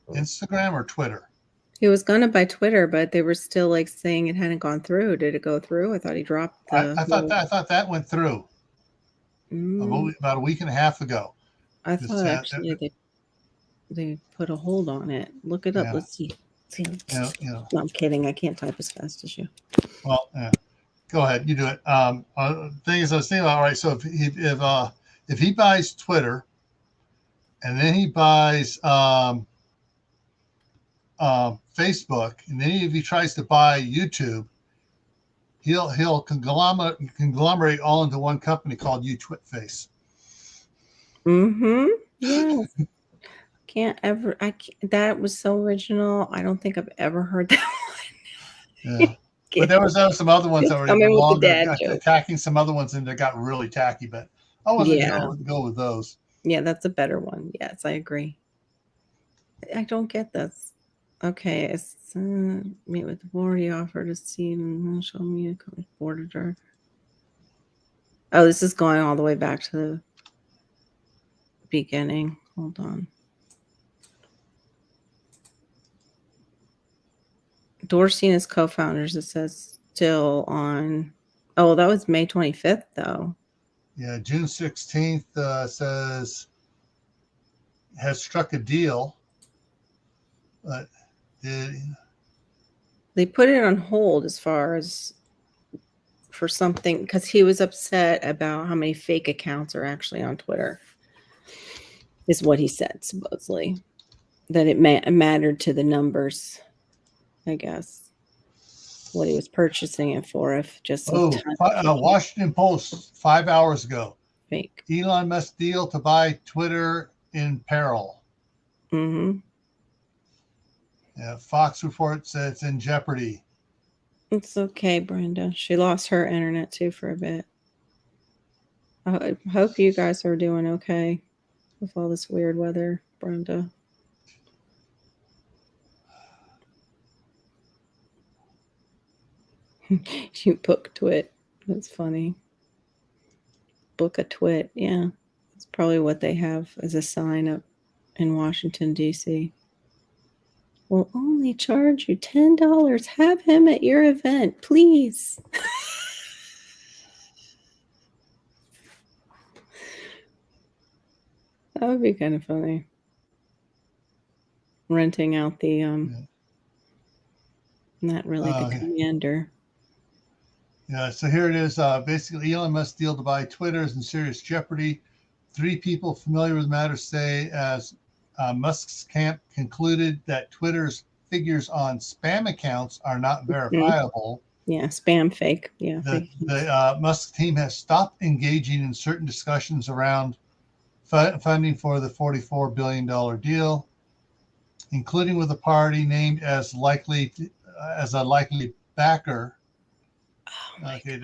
Instagram or Twitter? He was going to buy Twitter, but they were still like saying it hadn't gone through. Did it go through? I thought he dropped the. I thought that went through about a week and a half ago. I thought actually they put a hold on it. Look it up. Yeah. Let's see. Yeah. No, I'm kidding. I can't type as fast as you. Well, yeah. Go ahead. You do it. Thing is, I was thinking about, all right, so if he buys Twitter and then he buys Facebook, and then if he tries to buy YouTube, he'll conglomerate all into one company called UTwitface. Mm-hmm. Yes. That was so original. I don't think I've ever heard that one. Yeah. But there was some other ones that were longer, attacking some other ones, and they got really tacky. But I wasn't go with those. Yeah, that's a better one. Yes, I agree. I don't get this. Okay, it's meet with the board. He offered a seat and show me a board of directors. Oh, this is going all the way back to the beginning. Hold on. Dorsey and his co-founders, it says still on. Oh, that was May 25th, though. Yeah, June 16th says has struck a deal, but they put it on hold as far as for something because he was upset about how many fake accounts are actually on Twitter, is what he said, supposedly. That it mattered to the numbers. I guess what he was purchasing it for, if just Washington Post 5 hours ago. Fake. Elon Musk deal to buy Twitter in peril. Mm-hmm. Yeah, Fox reports that it's in jeopardy. It's okay, Brenda. She lost her internet too for a bit. I hope you guys are doing okay with all this weird weather, Brenda. You book twit. That's funny. Book a twit. Yeah. That's probably what they have as a sign up in Washington, D.C. We'll only charge you $10. Have him at your event, please. That would be kind of funny. Renting out the not really the commander. Yeah, so here it is. Basically, Elon Musk deal to buy Twitter is in serious jeopardy. 3 people familiar with the matter say as Musk's camp concluded that Twitter's figures on spam accounts are not verifiable. Yeah, spam fake. Yeah. The Musk team has stopped engaging in certain discussions around funding for the $44 billion deal, including with a party named as a likely backer. Okay,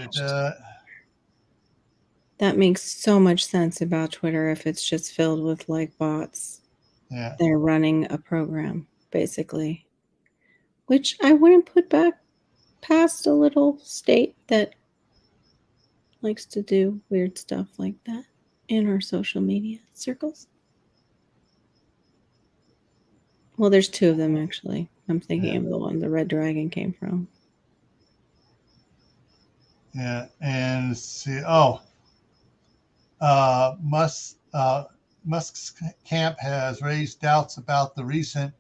that makes so much sense about Twitter if it's just filled with like bots. Yeah. They're running a program, basically. Which I wouldn't put back past a little state that likes to do weird stuff like that in our social media circles. Well, there's 2 of them actually. I'm thinking of the one the Red Dragon came from. Yeah, and let's see. Musk's camp has raised doubts about the recent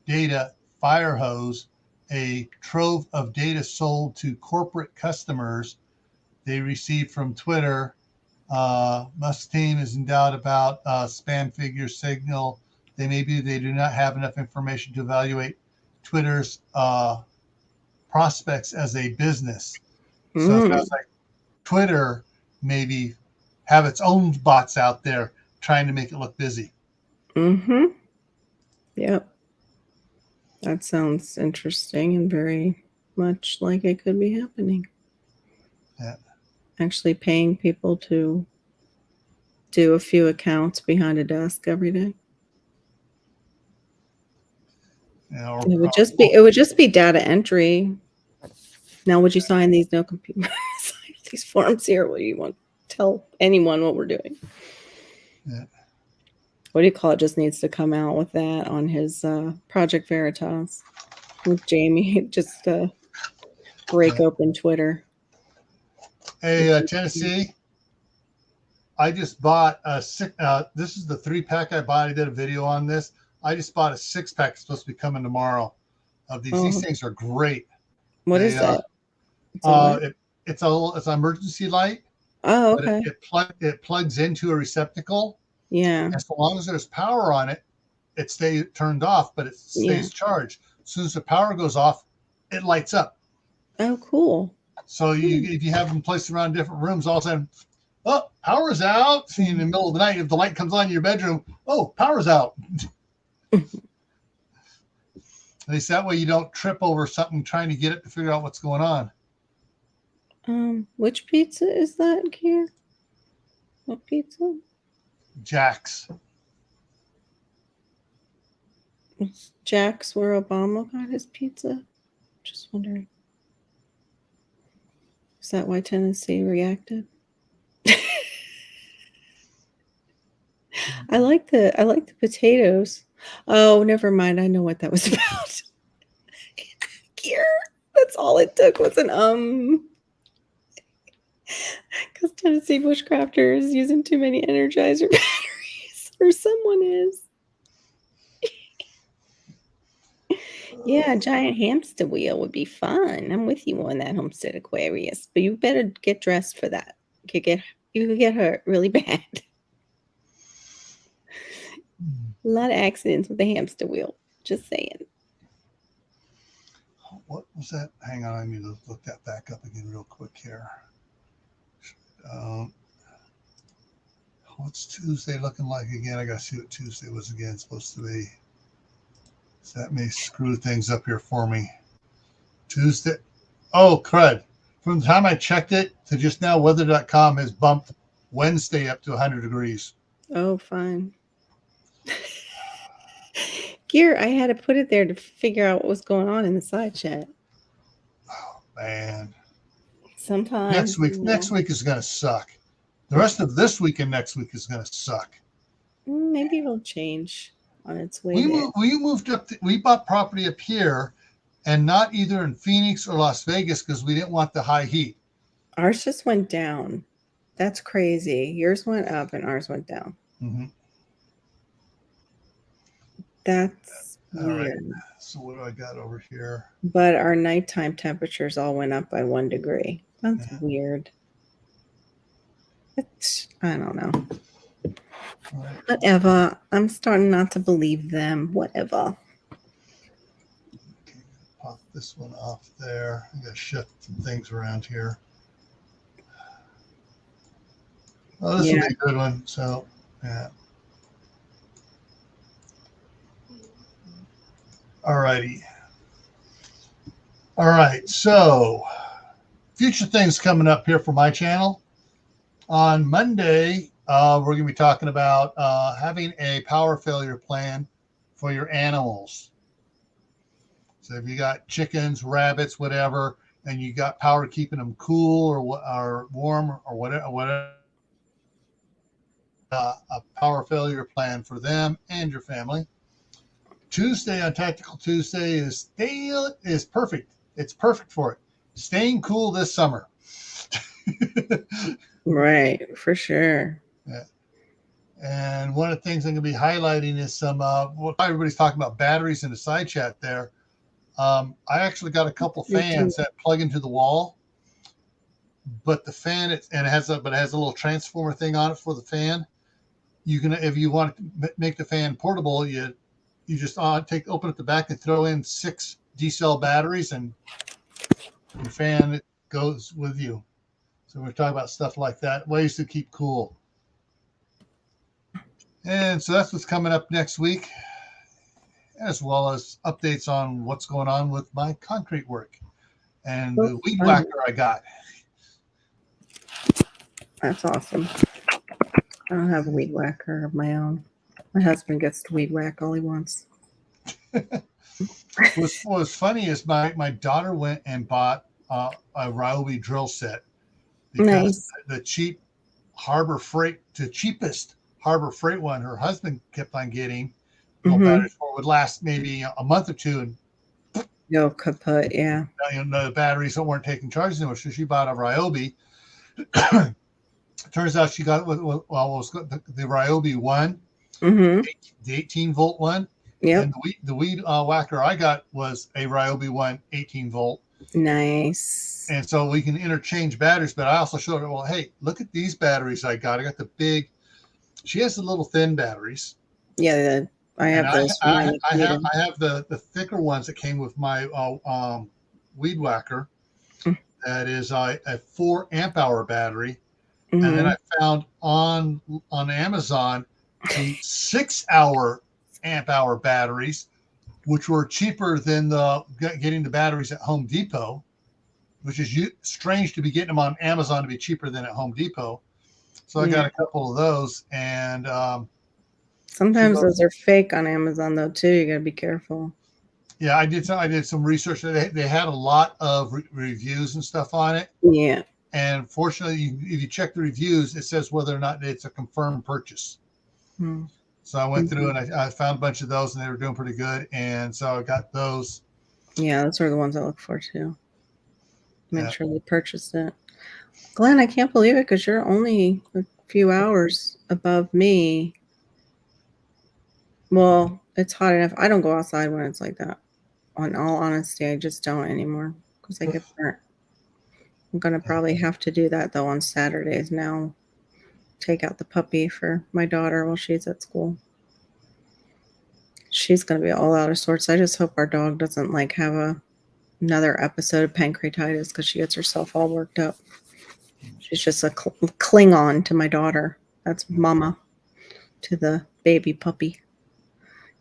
data fire hose, a trove of data sold to corporate customers they received from Twitter. Musk's team is in doubt about spam figure signal. They do not have enough information to evaluate Twitter's prospects as a business. So it sounds like Twitter maybe have its own bots out there trying to make it look busy. Mm-hmm. Yep. That sounds interesting and very much like it could be happening. Yeah. Actually paying people to do a few accounts behind a desk every day. Yeah, it would just be data entry. Now, would you sign these these forms here? What do you want to tell anyone what we're doing? Yeah. What do you call it? Just needs to come out with that on his Project Veritas with Jamie. Just break open Twitter. Hey, Tennessee, I just bought a six. This is the 3-pack I bought. I did a video on this. I just bought a 6-pack. It's supposed to be coming tomorrow. Of these, These things are great. What is that? It's an emergency light. Oh, okay. It plugs into a receptacle. Yeah. And so long as there's power on it, it stays turned off, but it stays charged. As soon as the power goes off, it lights up. Oh, cool. So if you have them placed around different rooms, all of a sudden, oh, power's out. See, in the middle of the night, if the light comes on in your bedroom, oh, power's out. At least that way you don't trip over something trying to get it to figure out what's going on. Which pizza is that here? What pizza? Jack's. It's Jack's where Obama got his pizza? Just wondering. Is that why Tennessee reacted? I like the potatoes. Oh, never mind. I know what that was about. Here. That's all it took was an because Tennessee Bushcrafter is using too many Energizer batteries, or someone is. Yeah, a giant hamster wheel would be fun. I'm with you on that, Homestead Aquarius, but you better get dressed for that. You could get hurt really bad. A lot of accidents with the hamster wheel. Just saying. What was that? Hang on, I need to look that back up again real quick here. What's Tuesday looking like again? I got to see what Tuesday was again supposed to be. So that may screw things up here for me. Tuesday. Oh, crud. From the time I checked it to just now, weather.com has bumped Wednesday up to 100 degrees. Oh, fine. Gear, I had to put it there to figure out what was going on in the side chat. Oh, man. Sometimes. Next week is going to suck. The rest of this week and next week is going to suck. Maybe it'll change on its way. We bought property up here, and not either in Phoenix or Las Vegas because we didn't want the high heat. Ours just went down. That's crazy. Yours went up and ours went down. Mm-hmm. That's all weird. Right. So what do I got over here? But our nighttime temperatures all went up by 1 degree. That's weird. I don't know. Right. Whatever. I'm starting not to believe them. Whatever. Okay, pop this one off there. I got to shift some things around here. Oh, this will be a good one. So, yeah. All righty. All right. So, future things coming up here for my channel. On Monday, we're going to be talking about having a power failure plan for your animals. So if you got chickens, rabbits, whatever, and you got power keeping them cool or warm or whatever, a power failure plan for them and your family. Tuesday on Tactical Tuesday is perfect. It's perfect for it. Staying cool this summer. Right, for sure. Yeah. And one of the things I'm going to be highlighting is some what everybody's talking about batteries in the side chat there. I actually got a couple fans that plug into the wall, but the fan it has a little transformer thing on it for the fan. You can, if you want to make the fan portable, you just open up the back and throw in 6 D-cell batteries, and your fan it goes with you. So we're talking about stuff like that, ways to keep cool. And so that's what's coming up next week, as well as updates on what's going on with my concrete work and the weed whacker I got. That's awesome. I don't have a weed whacker of my own. My husband gets to weed whack all he wants. What's funny is my daughter went and bought a Ryobi drill set because the cheapest Harbor Harbor Freight one her husband kept on getting batteries for would last maybe a month or two, and go kaput. Yeah, the batteries weren't taking charges anymore, so she bought a Ryobi. Turns out she got the Ryobi one, the 18 volt one. Yeah, and the weed whacker I got was a Ryobi one 18 volt. Nice. And so we can interchange batteries, but I also showed her, well, hey, look at these batteries I got. I got the big. She has the little thin batteries. Yeah, I have those. I have the thicker ones that came with my weed whacker. That is a 4 amp hour battery. And then I found on Amazon the 6 amp hour batteries, which were cheaper than getting the batteries at Home Depot, which is strange to be getting them on Amazon to be cheaper than at Home Depot. So I got a couple of those, and sometimes those are fake on Amazon though too. You gotta be careful. Yeah, I did some research. They had a lot of reviews and stuff on it. Yeah. And fortunately, if you check the reviews, it says whether or not it's a confirmed purchase. So I went through and I found a bunch of those, and they were doing pretty good. And so I got those. Yeah, those are the ones I look for too. Make sure they purchased it. Glenn, I can't believe it because you're only a few hours above me. Well, it's hot enough. I don't go outside when it's like that. On all honesty, I just don't anymore because I get burnt. I'm going to probably have to do that, though, on Saturdays now. Take out the puppy for my daughter while she's at school. She's going to be all out of sorts. I just hope our dog doesn't have another episode of pancreatitis because she gets herself all worked up. She's just a Klingon to my daughter. That's mama to the baby puppy.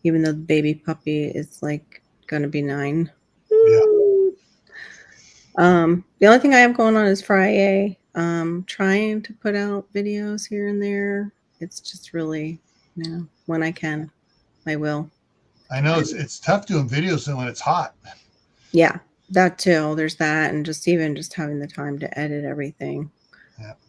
Even though the baby puppy is like gonna be 9. Yeah. The only thing I have going on is Friday. Trying to put out videos here and there. It's just really, when I can, I will. I know it's tough doing videos when it's hot. Yeah, that too. There's that, and just having the time to edit everything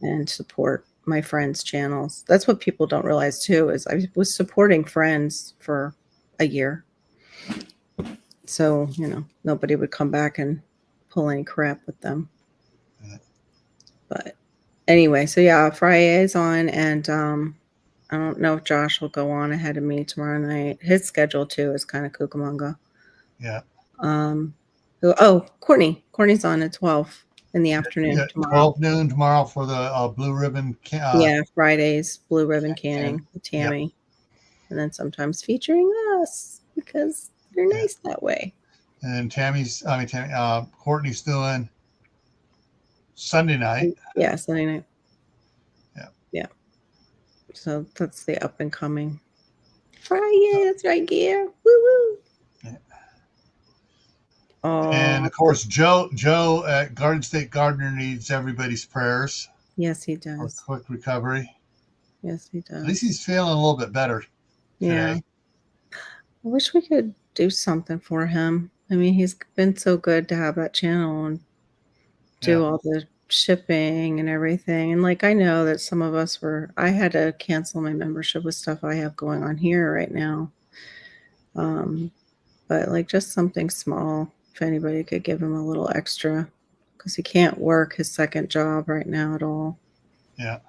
and support my friends' channels. That's what people don't realize too, is I was supporting friends for a year. So, nobody would come back and pull any crap with them. Yeah. But anyway, so yeah, Friday is on, and I don't know if Josh will go on ahead of me tomorrow night. His schedule too is kind of cucamonga. Yeah. Courtney's on at 12 in the afternoon tomorrow. 12 noon tomorrow for the blue ribbon. Fridays, blue ribbon canning with Tammy. Yep. And then sometimes featuring us because you're nice that way. And Courtney's doing Sunday night. Yeah, Sunday night. Yeah. Yeah. So that's the up and coming Friday. That's right, gear. Woo woo. Yeah. And of course, Joe at Garden State Gardener needs everybody's prayers. Yes, he does. For quick recovery. Yes, he does. At least he's feeling a little bit better today. Yeah. I wish we could do something for him. I mean, he's been so good to have that channel and do all the shipping and everything. And like, I know that some of us I had to cancel my membership with stuff I have going on here right now. But like just something small, if anybody could give him a little extra, because he can't work his second job right now at all. Yeah.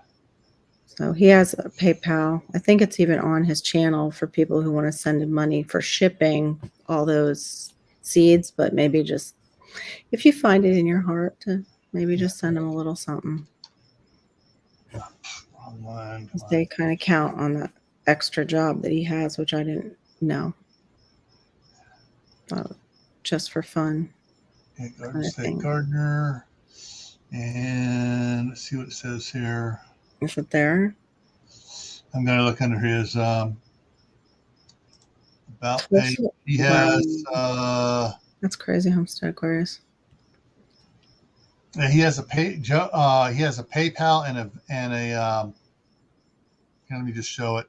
So he has a PayPal. I think it's even on his channel for people who want to send him money for shipping all those seeds, but maybe just if you find it in your heart to maybe just send him a little something. They kind of count on that extra job that he has, which I didn't know. Just for fun. Okay, Garden State Gardener. And let's see what it says here. Is it there? I'm going to look under his about page. He has that's crazy, Homestead Aquarius. He has a PayPal and a let me just show it.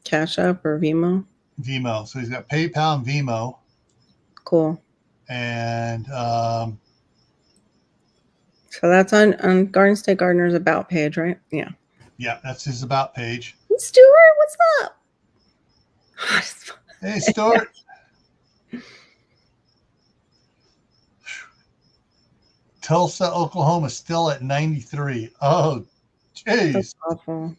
Cash App or Vimo? Vimo. So he's got PayPal and Vimo. Cool. And so that's on Garden State Gardener's About page, right? Yeah. Yeah, that's his About page. Hey, Stuart, what's up? Hey, Stuart. Tulsa, Oklahoma, still at 93. Oh, jeez. That's awful.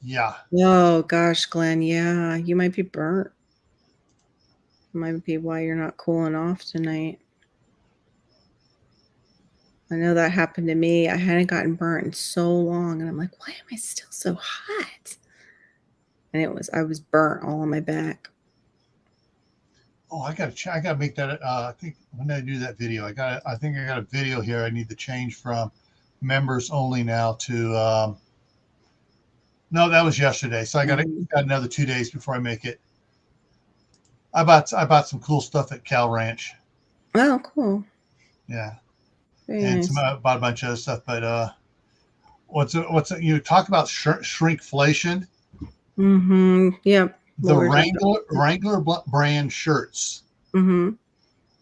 Yeah. Oh, gosh, Glenn. Yeah, you might be burnt. Might be why you're not cooling off tonight. I know that happened to me. I hadn't gotten burnt in so long, and I'm like, why am I still so hot? And I was burnt all on my back. Oh, I gotta make that. I think when I do that video, I think I got a video here. I need to change from members only now to. No, that was yesterday. So I got another 2 days before I make it. I bought some cool stuff at Cal Ranch. Oh, cool. Yeah. Very and nice. bought a bunch of other stuff. But you talk about shrinkflation? Mm-hmm. Yep. The Wrangler brand shirts. Mm-hmm.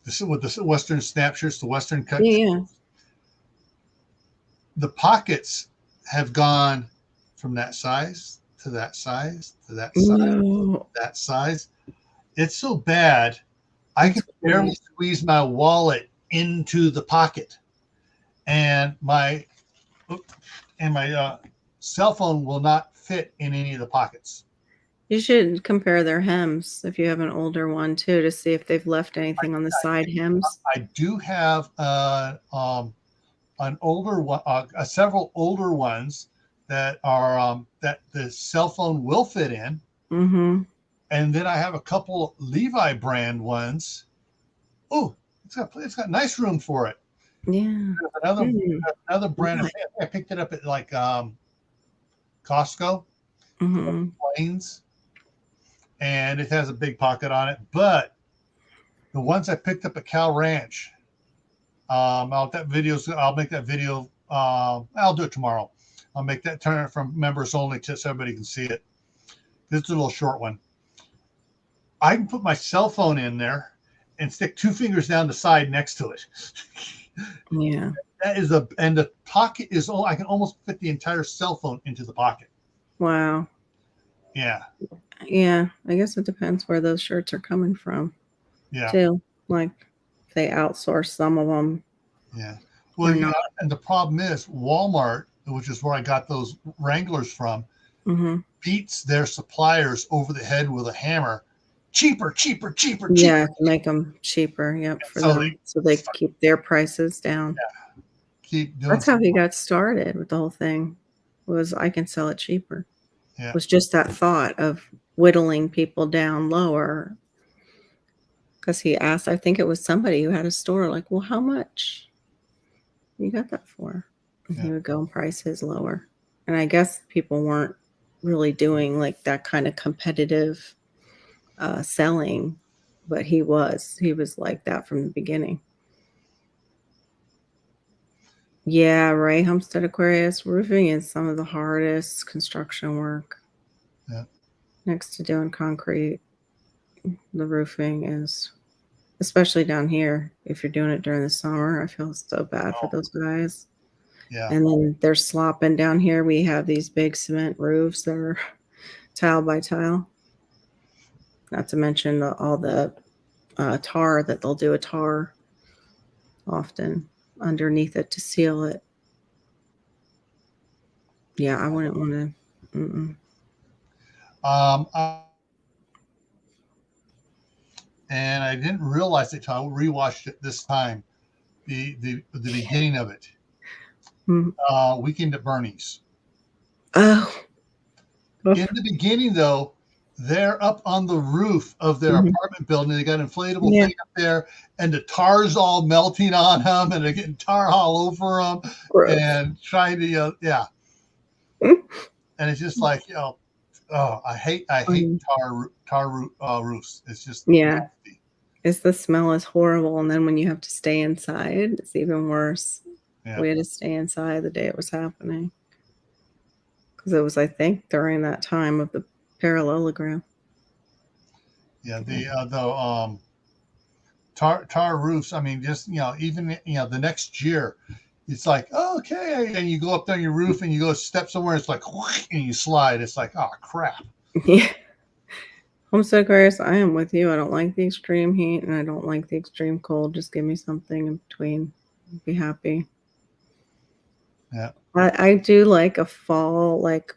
This is with the Western snap shirts, the Western cut. Yeah. The pockets have gone from that size to that size to that size, that size. It's so bad, I can barely squeeze my wallet into the pocket, and my cell phone will not fit in any of the pockets. You should compare their hems if you have an older one too, to see if they've left anything on the side hems. I do have an older one, several older ones that are that the cell phone will fit in. Mm-hmm. And then I have a couple Levi brand ones. Oh, it's got nice room for it. Yeah. Another brand. I picked it up at like Costco, Hmm. planes, and it has a big pocket on it. But the ones I picked up at Cal Ranch, I'll make that video. I'll do it tomorrow. I'll make that turn it from members only so everybody can see it. This is a little short one. I can put my cell phone in there and stick 2 fingers down the side next to it. Yeah. And the pocket is, I can almost fit the entire cell phone into the pocket. Wow. Yeah. Yeah. I guess it depends where those shirts are coming from. Yeah. Too. Like they outsource some of them. Yeah. Well, Or not. and the problem is Walmart, which is where I got those Wranglers from, beats their suppliers over the head with a hammer. Cheaper. Yeah, make them cheaper. Yep, for So them, so they keep their prices down. Yeah, keep doing. That's how he got started with the whole thing. Was I can sell it cheaper. Yeah. It was just that thought of whittling people down lower. Because he asked, I think it was somebody who had a store, like, well, how much you got that for? And he would go and price his lower. And I guess people weren't really doing like that kind of competitive selling, but he was like that from the beginning. Yeah, right. Homestead Aquarius, roofing is some of the hardest construction work. Yeah. Next to doing concrete, the roofing is, especially down here, if you're doing it during the summer, I feel so bad for those guys. Yeah. And then they're slopping down here. We have these big cement roofs that are tile by tile. Not to mention all the tar that they'll do a tar often underneath it to seal it. Yeah, I wouldn't want to. And I didn't realize it until I rewatched it this time. The beginning of it. Weekend at Bernie's. Oh. In the beginning, though, they're up on the roof of their apartment building. They got an inflatable thing up there, and the tar's all melting on them, and they're getting tar all over them, and trying to, and it's just like, I hate tar roofs. It's just nasty. It's the smell is horrible, and then when you have to stay inside, it's even worse. Yeah. We had to stay inside the day it was happening. Because it was, I think, during that time of the parallelogram. Yeah, the tar roofs. I mean, just even the next year, it's like okay, and you go up there on your roof and you go step somewhere, it's like and you slide. It's like, oh crap. Yeah. Homestead Aquarius, I am with you. I don't like the extreme heat and I don't like the extreme cold. Just give me something in between. I'd be happy. Yeah. I do like a fall, like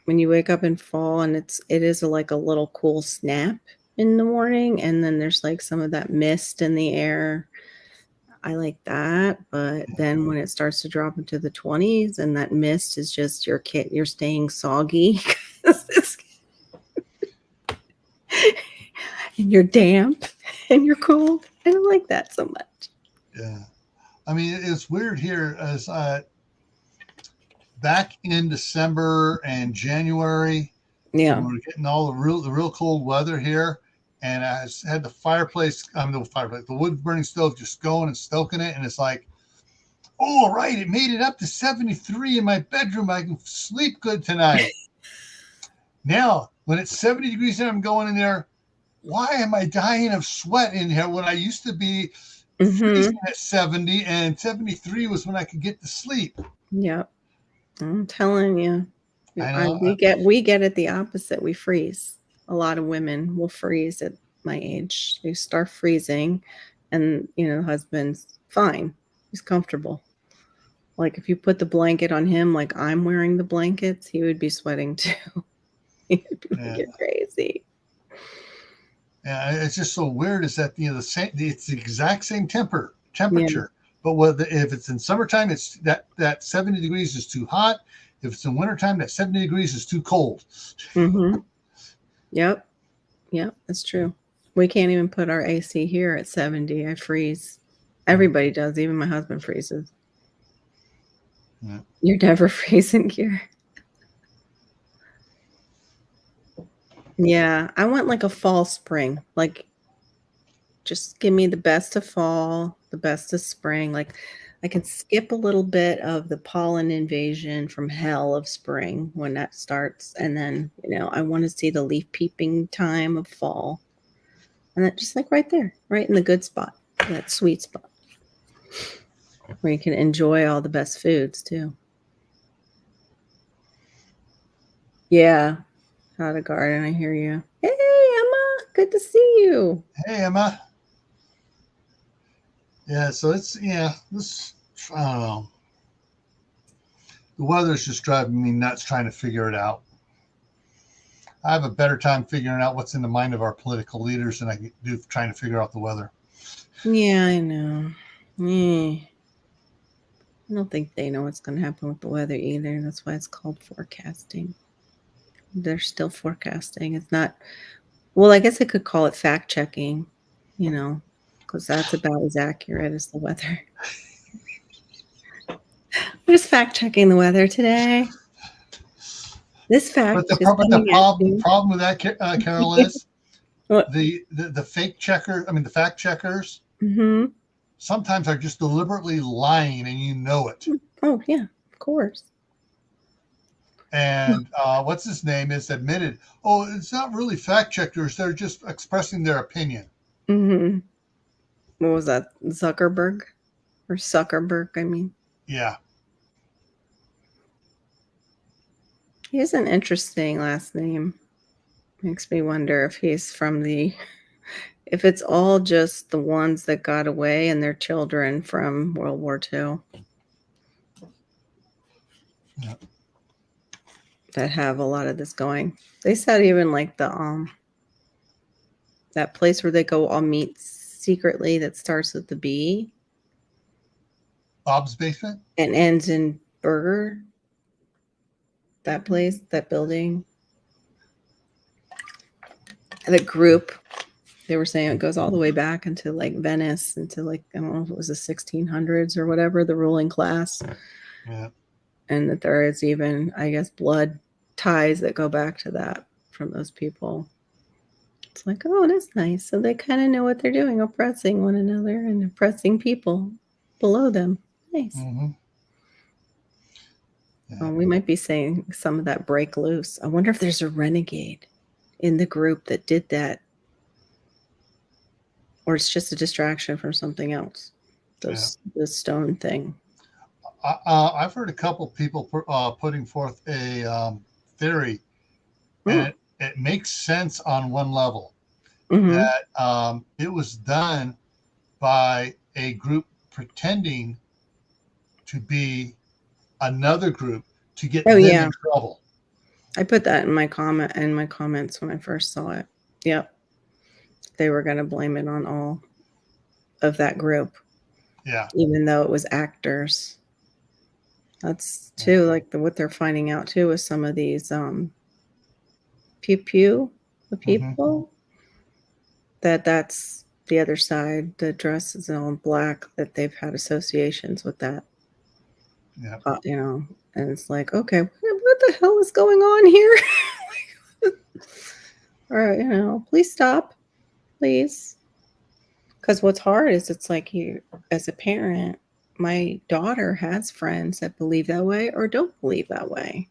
when you wake up in fall and it is like a little cool snap in the morning, and then there's like some of that mist in the air. I like that, but then when it starts to drop into the 20s and that mist is just you're staying soggy and you're damp and you're cold. I don't like that so much. Yeah, I mean it's weird here as back in December and January, yeah, we were getting all the real cold weather here, and I had the wood burning stove just going and stoking it, and it's like, oh right, it made it up to 73 in my bedroom. I can sleep good tonight. Now, when it's 70 degrees and I'm going in there, why am I dying of sweat in here when I used to be freezing at 70 and 73 was when I could get to sleep? Yep. I'm telling you, I know. we get it the opposite. We freeze. A lot of women will freeze at my age. They start freezing, and husband's fine. He's comfortable. Like if you put the blanket on him, like I'm wearing the blankets, he would be sweating too. He would get crazy. Yeah, it's just so weird. Is that it's the exact same temperature. But if it's in summertime, it's that 70 degrees is too hot. If it's in wintertime, that 70 degrees is too cold. Yep, that's true. We can't even put our AC here at 70. I freeze. Everybody does. Even my husband freezes. Yeah. You're never freezing here. Yeah, I want like a fall spring. Like, just give me the best of fall, the best of spring. Like, I can skip a little bit of the pollen invasion from hell of spring when that starts, and then I want to see the leaf peeping time of fall, and that just like right there, right in the good spot, that sweet spot where you can enjoy all the best foods too. Yeah, how to garden. I hear you. Hey, Emma, good to see you. Hey, Emma. Yeah, so this, I don't know. The weather's just driving me nuts trying to figure it out. I have a better time figuring out what's in the mind of our political leaders than I do trying to figure out the weather. Yeah, I know. I don't think they know what's going to happen with the weather either. That's why it's called forecasting. They're still forecasting. It's not, well, I guess I could call it fact checking, because that's about as accurate as the weather. We're just fact checking the weather today. This fact But the is problem with that, Carol, is What? the fact checkers Mm-hmm. sometimes are just deliberately lying, and you know it. Oh yeah, of course. And what's his name is admitted, oh, it's not really fact checkers. They're just expressing their opinion. Mm-hmm. What was that? Zuckerberg? Or Zuckerberg, I mean. Yeah. He has an interesting last name. Makes me wonder if he's if it's all just the ones that got away and their children from World War II. Yeah. That have a lot of this going. They said even like the that place where they go all meet secretly that starts with the B. Bob's Basement? And ends in Burger. That place, that building. The group, they were saying it goes all the way back into like Venice, into like, I don't know if it was the 1600s or whatever, the ruling class. Yeah. And that there is even, I guess, blood ties that go back to that from those people. It's like, oh, that's nice. So they kind of know what they're doing, oppressing one another and oppressing people below them. Nice. Mm-hmm. Yeah. Well, we might be saying some of that break loose. I wonder if there's a renegade in the group that did that. Or it's just a distraction from something else. The stone thing. I've heard a couple people putting forth a theory, and it makes sense on one level. Mm-hmm. That it was done by a group pretending to be another group to get them in trouble. I put that in my comments when I first saw it. Yep. They were going to blame it on all of that group. Yeah. Even though it was actors. That's too like what they're finding out too with some of these pew the people. Mm-hmm. That's the other side. The dress is all in black, that they've had associations with that. Yeah. And it's like, okay, what the hell is going on here? All right, please stop, please. Because what's hard is it's like you, as a parent, my daughter has friends that believe that way or don't believe that way.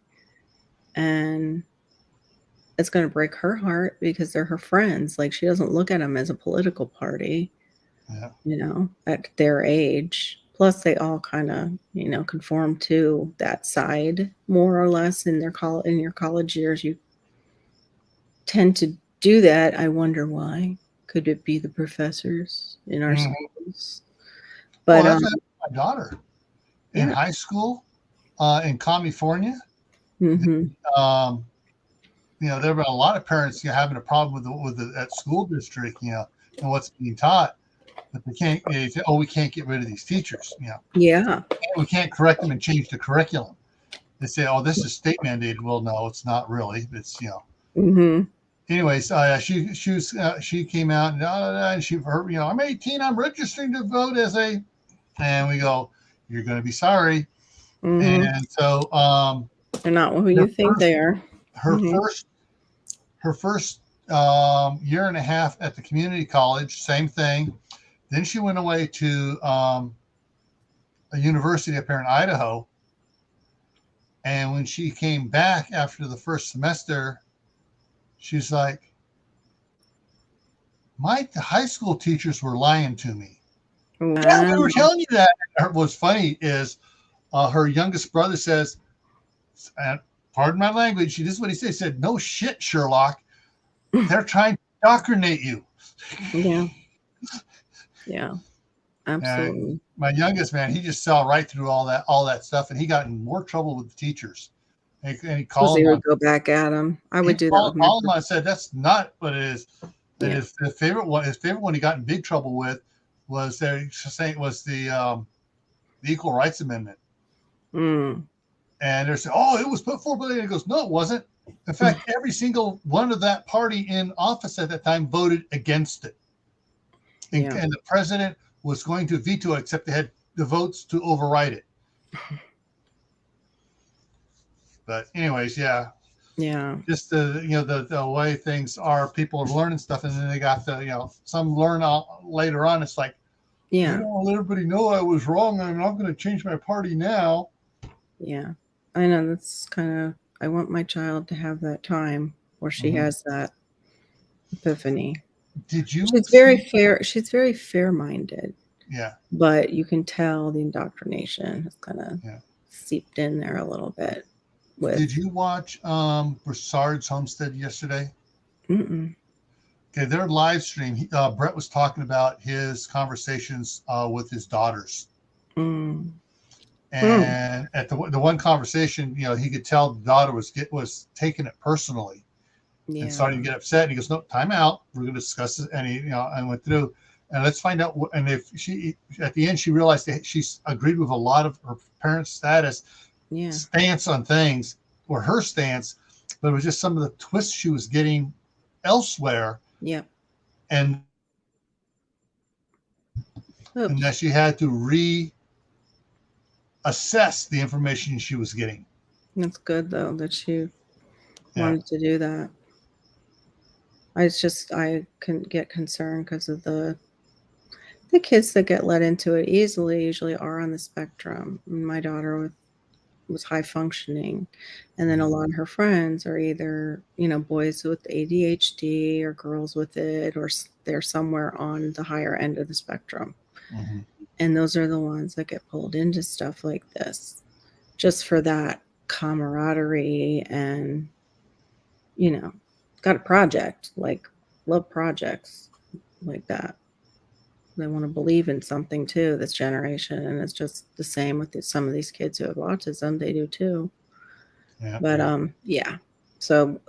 And it's going to break her heart because they're her friends. Like, she doesn't look at them as a political party, at their age. Plus, they all kind of, conform to that side more or less in your college years. You tend to do that. I wonder why. Could it be the professors in our schools? But that's my daughter in high school in California. Mm-hmm. There have been a lot of parents having a problem with that school district, and what's being taught. But they say, oh, we can't get rid of these teachers. Yeah. We can't correct them and change the curriculum. They say, oh, this is state mandated. Well, no, it's not really. It's, Mm-hmm. Anyways, she came out and she heard, I'm 18. I'm registering to vote and we go, you're going to be sorry. Mm-hmm. And so they're not who you think they are. Her her first year and a half at the community college, same thing. Then she went away to a university up here in Idaho. And when she came back after the first semester, she's like, the high school teachers were lying to me. Wow. Yeah, we were telling you that. What's funny is her youngest brother says, and pardon my language, this is what he said. He said, no shit, Sherlock. They're trying to indoctrinate you. Yeah. Yeah. Absolutely. And my youngest man, he just saw right through all that stuff, and he got in more trouble with the teachers. And he called them. Would go back at him. I would do that. Called him. I said, that's not what it is. And Yeah. his favorite one he got in big trouble with was the Equal Rights Amendment. Mm. And they're saying, oh, it was put forward. And he goes, no, it wasn't. In fact, every single one of that party in office at that time voted against it. And the president was going to veto it, except they had the votes to override it. But anyways, yeah. Just the way things are, people are learning stuff, and then they got some learn later on. It's like, I don't want everybody know I was wrong, and I'm going to change my party now. Yeah, I know. That's kind of, I want my child to have that time where she has that epiphany. She's very fair. She's very fair-minded. Yeah. But you can tell the indoctrination has kind of seeped in there a little bit. Did you watch Broussard's Homestead yesterday? Mm-mm. Okay, their live stream. Brett was talking about his conversations with his daughters. Mm. And at the one conversation, he could tell the daughter was taking it personally and starting to get upset. And he goes, "No, time out. We're going to discuss this." And he, and went through, and let's find out. And if at the end, she realized that she's agreed with a lot of her parents' stance on things, or her stance, but it was just some of the twists she was getting elsewhere. Yep. And that she had to reassess the information she was getting. That's good, though, that she wanted to do that. I can get concerned because of the kids that get let into it easily usually are on the spectrum. My daughter was high functioning, and then a lot of her friends are either boys with ADHD or girls with it, or they're somewhere on the higher end of the spectrum. Mm-hmm. And those are the ones that get pulled into stuff like this just for that camaraderie and got a project, love projects like that. They want to believe in something too, this generation. And it's just the same with some of these kids who have autism. They do too. Yeah. But so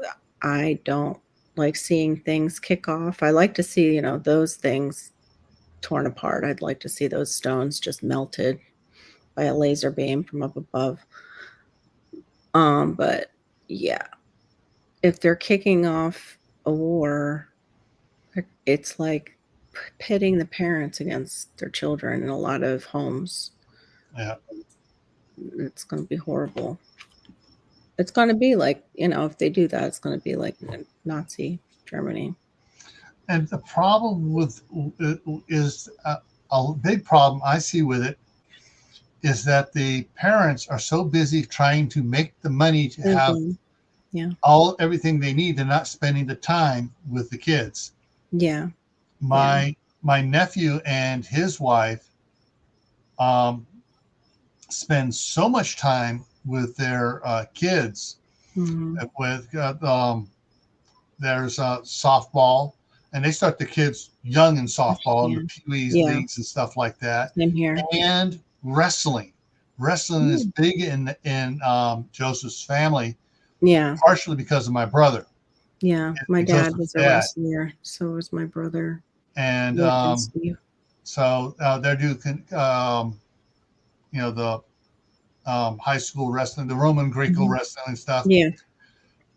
I don't like seeing things kick off. I like to see, those things torn apart. I'd like to see those stones just melted by a laser beam from up above. But yeah, if they're kicking off a war, it's like pitting the parents against their children in a lot of homes. Yeah. It's going to be horrible. It's going to be like, if they do that, it's going to be like Nazi Germany. And the problem is a big problem I see with it is that the parents are so busy trying to make the money to have everything they need. They're not spending the time with the kids. Yeah. My nephew and his wife spend so much time with their kids. Mm-hmm. There's softball, and they start the kids young in softball and the Pee-wee's leagues and stuff like that. Same here. And wrestling is big in Joseph's family. Yeah, partially because of my brother. Yeah, my dad was a wrestler, so was my brother. And so they're doing the high school wrestling, the Roman Greco wrestling stuff. Yeah.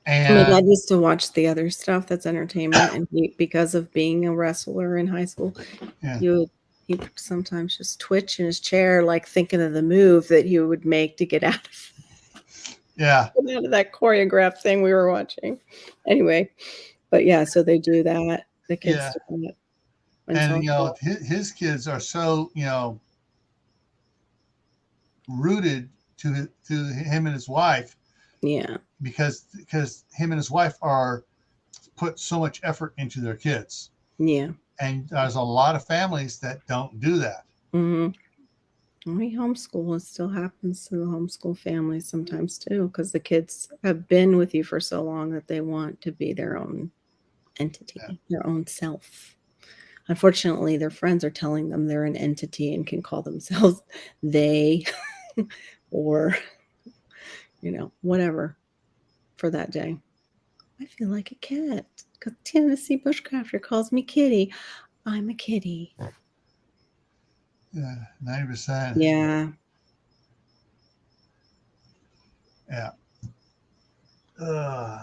And my dad used to watch the other stuff that's entertainment, and because of being a wrestler in high school, he would sometimes just twitch in his chair, like thinking of the move that he would make to get out of. Yeah. Out of that choreographed thing we were watching. Anyway, but yeah, so they do that. The kids Yeah. do that. And, his kids are so, rooted to him and his wife. Yeah. Because him and his wife are put so much effort into their kids. Yeah. And there's a lot of families that don't do that. Mm-hmm. We homeschool. It still happens to the homeschool families sometimes too, because the kids have been with you for so long that they want to be their own entity, their own self. Unfortunately, their friends are telling them they're an entity and can call themselves they or, whatever for that day. I feel like a cat because Tennessee Bushcrafter calls me kitty. I'm a kitty. Yeah, 90%. Yeah. Yeah.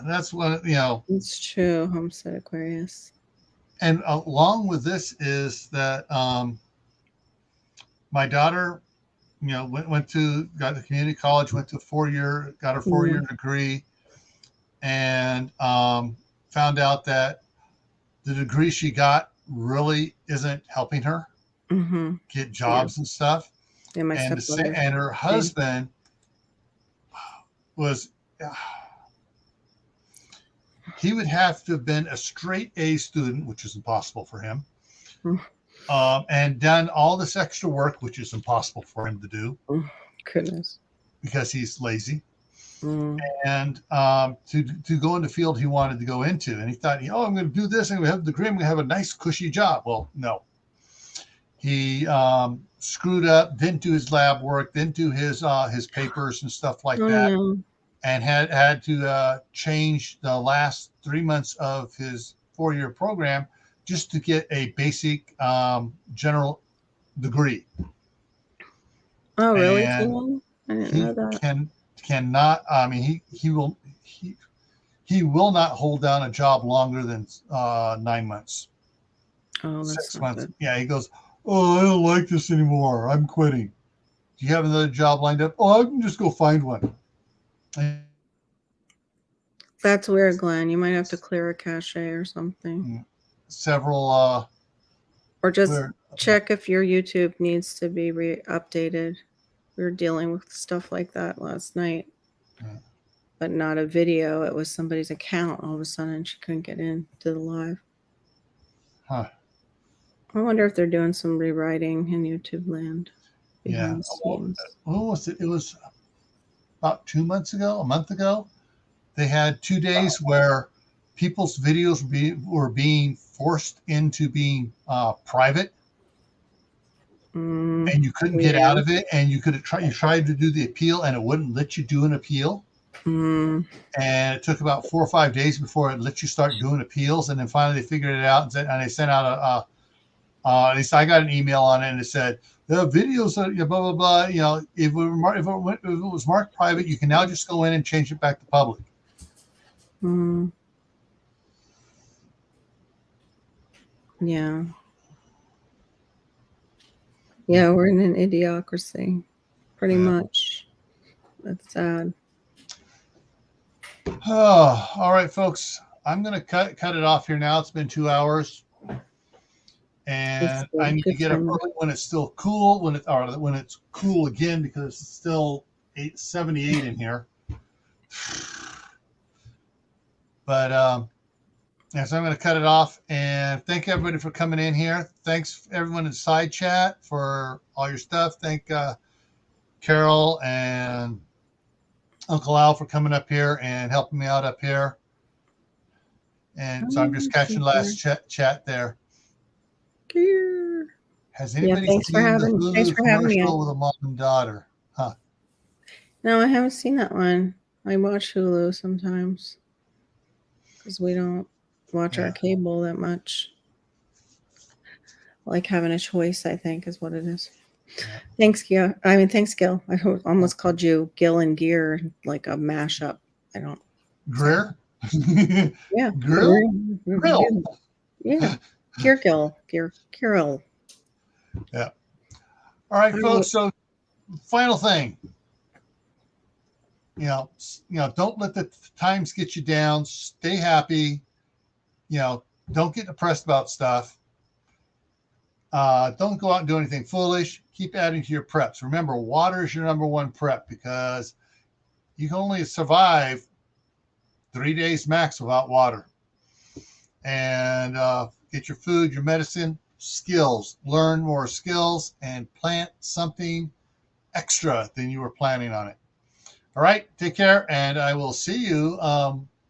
That's what, It's true. Homestead Aquarius. And along with this is that my daughter, got to community college, got her 4-year degree, and found out that the degree she got really isn't helping her get jobs and stuff. Yeah, and her husband was, he would have to have been a straight A student, which is impossible for him, and done all this extra work, which is impossible for him to do. Goodness. Because he's lazy. And to go in the field he wanted to go into. And he thought, I'm going to do this. I'm going to have the degree. I'm going to have a nice, cushy job. Well, no. He screwed up, didn't do his lab work, didn't do his papers and stuff like that. No. And had to change the last 3 months of his 4-year program just to get a basic general degree. Oh, really? And I didn't know that. Cannot. I mean, he will not hold down a job longer than 9 months. Oh, that's 6 months. Good. Yeah, he goes, I don't like this anymore. I'm quitting. Do you have another job lined up? I can just go find one. That's weird, Glenn. You might have to clear a cache or something. Several. Or just check if your YouTube needs to be updated. We were dealing with stuff like that last night, but not a video. It was somebody's account. All of a sudden, she couldn't get into the live. Huh. I wonder if they're doing some rewriting in YouTube land. Yeah. What was it? It was about 2 months ago, a month ago. They had 2 days where people's videos were being forced into being private. And you couldn't get out of it, and you tried to do the appeal, and it wouldn't let you do an appeal. And it took about 4 or 5 days before it let you start doing appeals, and then finally they figured it out, and they sent out at least I got an email on it, and it said the videos, blah blah blah. If it was marked private, you can now just go in and change it back to public. Yeah. Yeah, we're in an idiocracy, pretty much. That's sad. Oh, all right, folks. I'm going to cut it off here now. It's been 2 hours, and I need to get up early when it's still cool. When it's cool again, because it's still 78 in here. But so I'm going to cut it off, and thank everybody for coming in here. Thanks everyone in side chat for all your stuff. Thank Carol and Uncle Al for coming up here and helping me out up here. And so I'm just catching last chat there. Has anybody seen the Hulu commercial with a mom and daughter? Huh? No, I haven't seen that one. I watch Hulu sometimes because we don't watch our cable that much. Like having a choice, I think, is what it is. Yeah. Thanks, Gil. I almost called you Gil and Gear, like a mashup. I don't. Greer? Yeah. Grill. Yeah. Kirill. Yeah. All right, folks. So, final thing. Don't let the times get you down. Stay happy. Don't get depressed about stuff. Don't go out and do anything foolish. Keep adding to your preps. Remember, water is your number one prep because you can only survive 3 days max without water. And get your food, your medicine, skills. Learn more skills and plant something extra than you were planning on it. All right, take care, and I will see you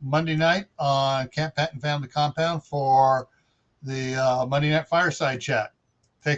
Monday night on Camp Patton Family Compound for the Monday Night Fireside Chat.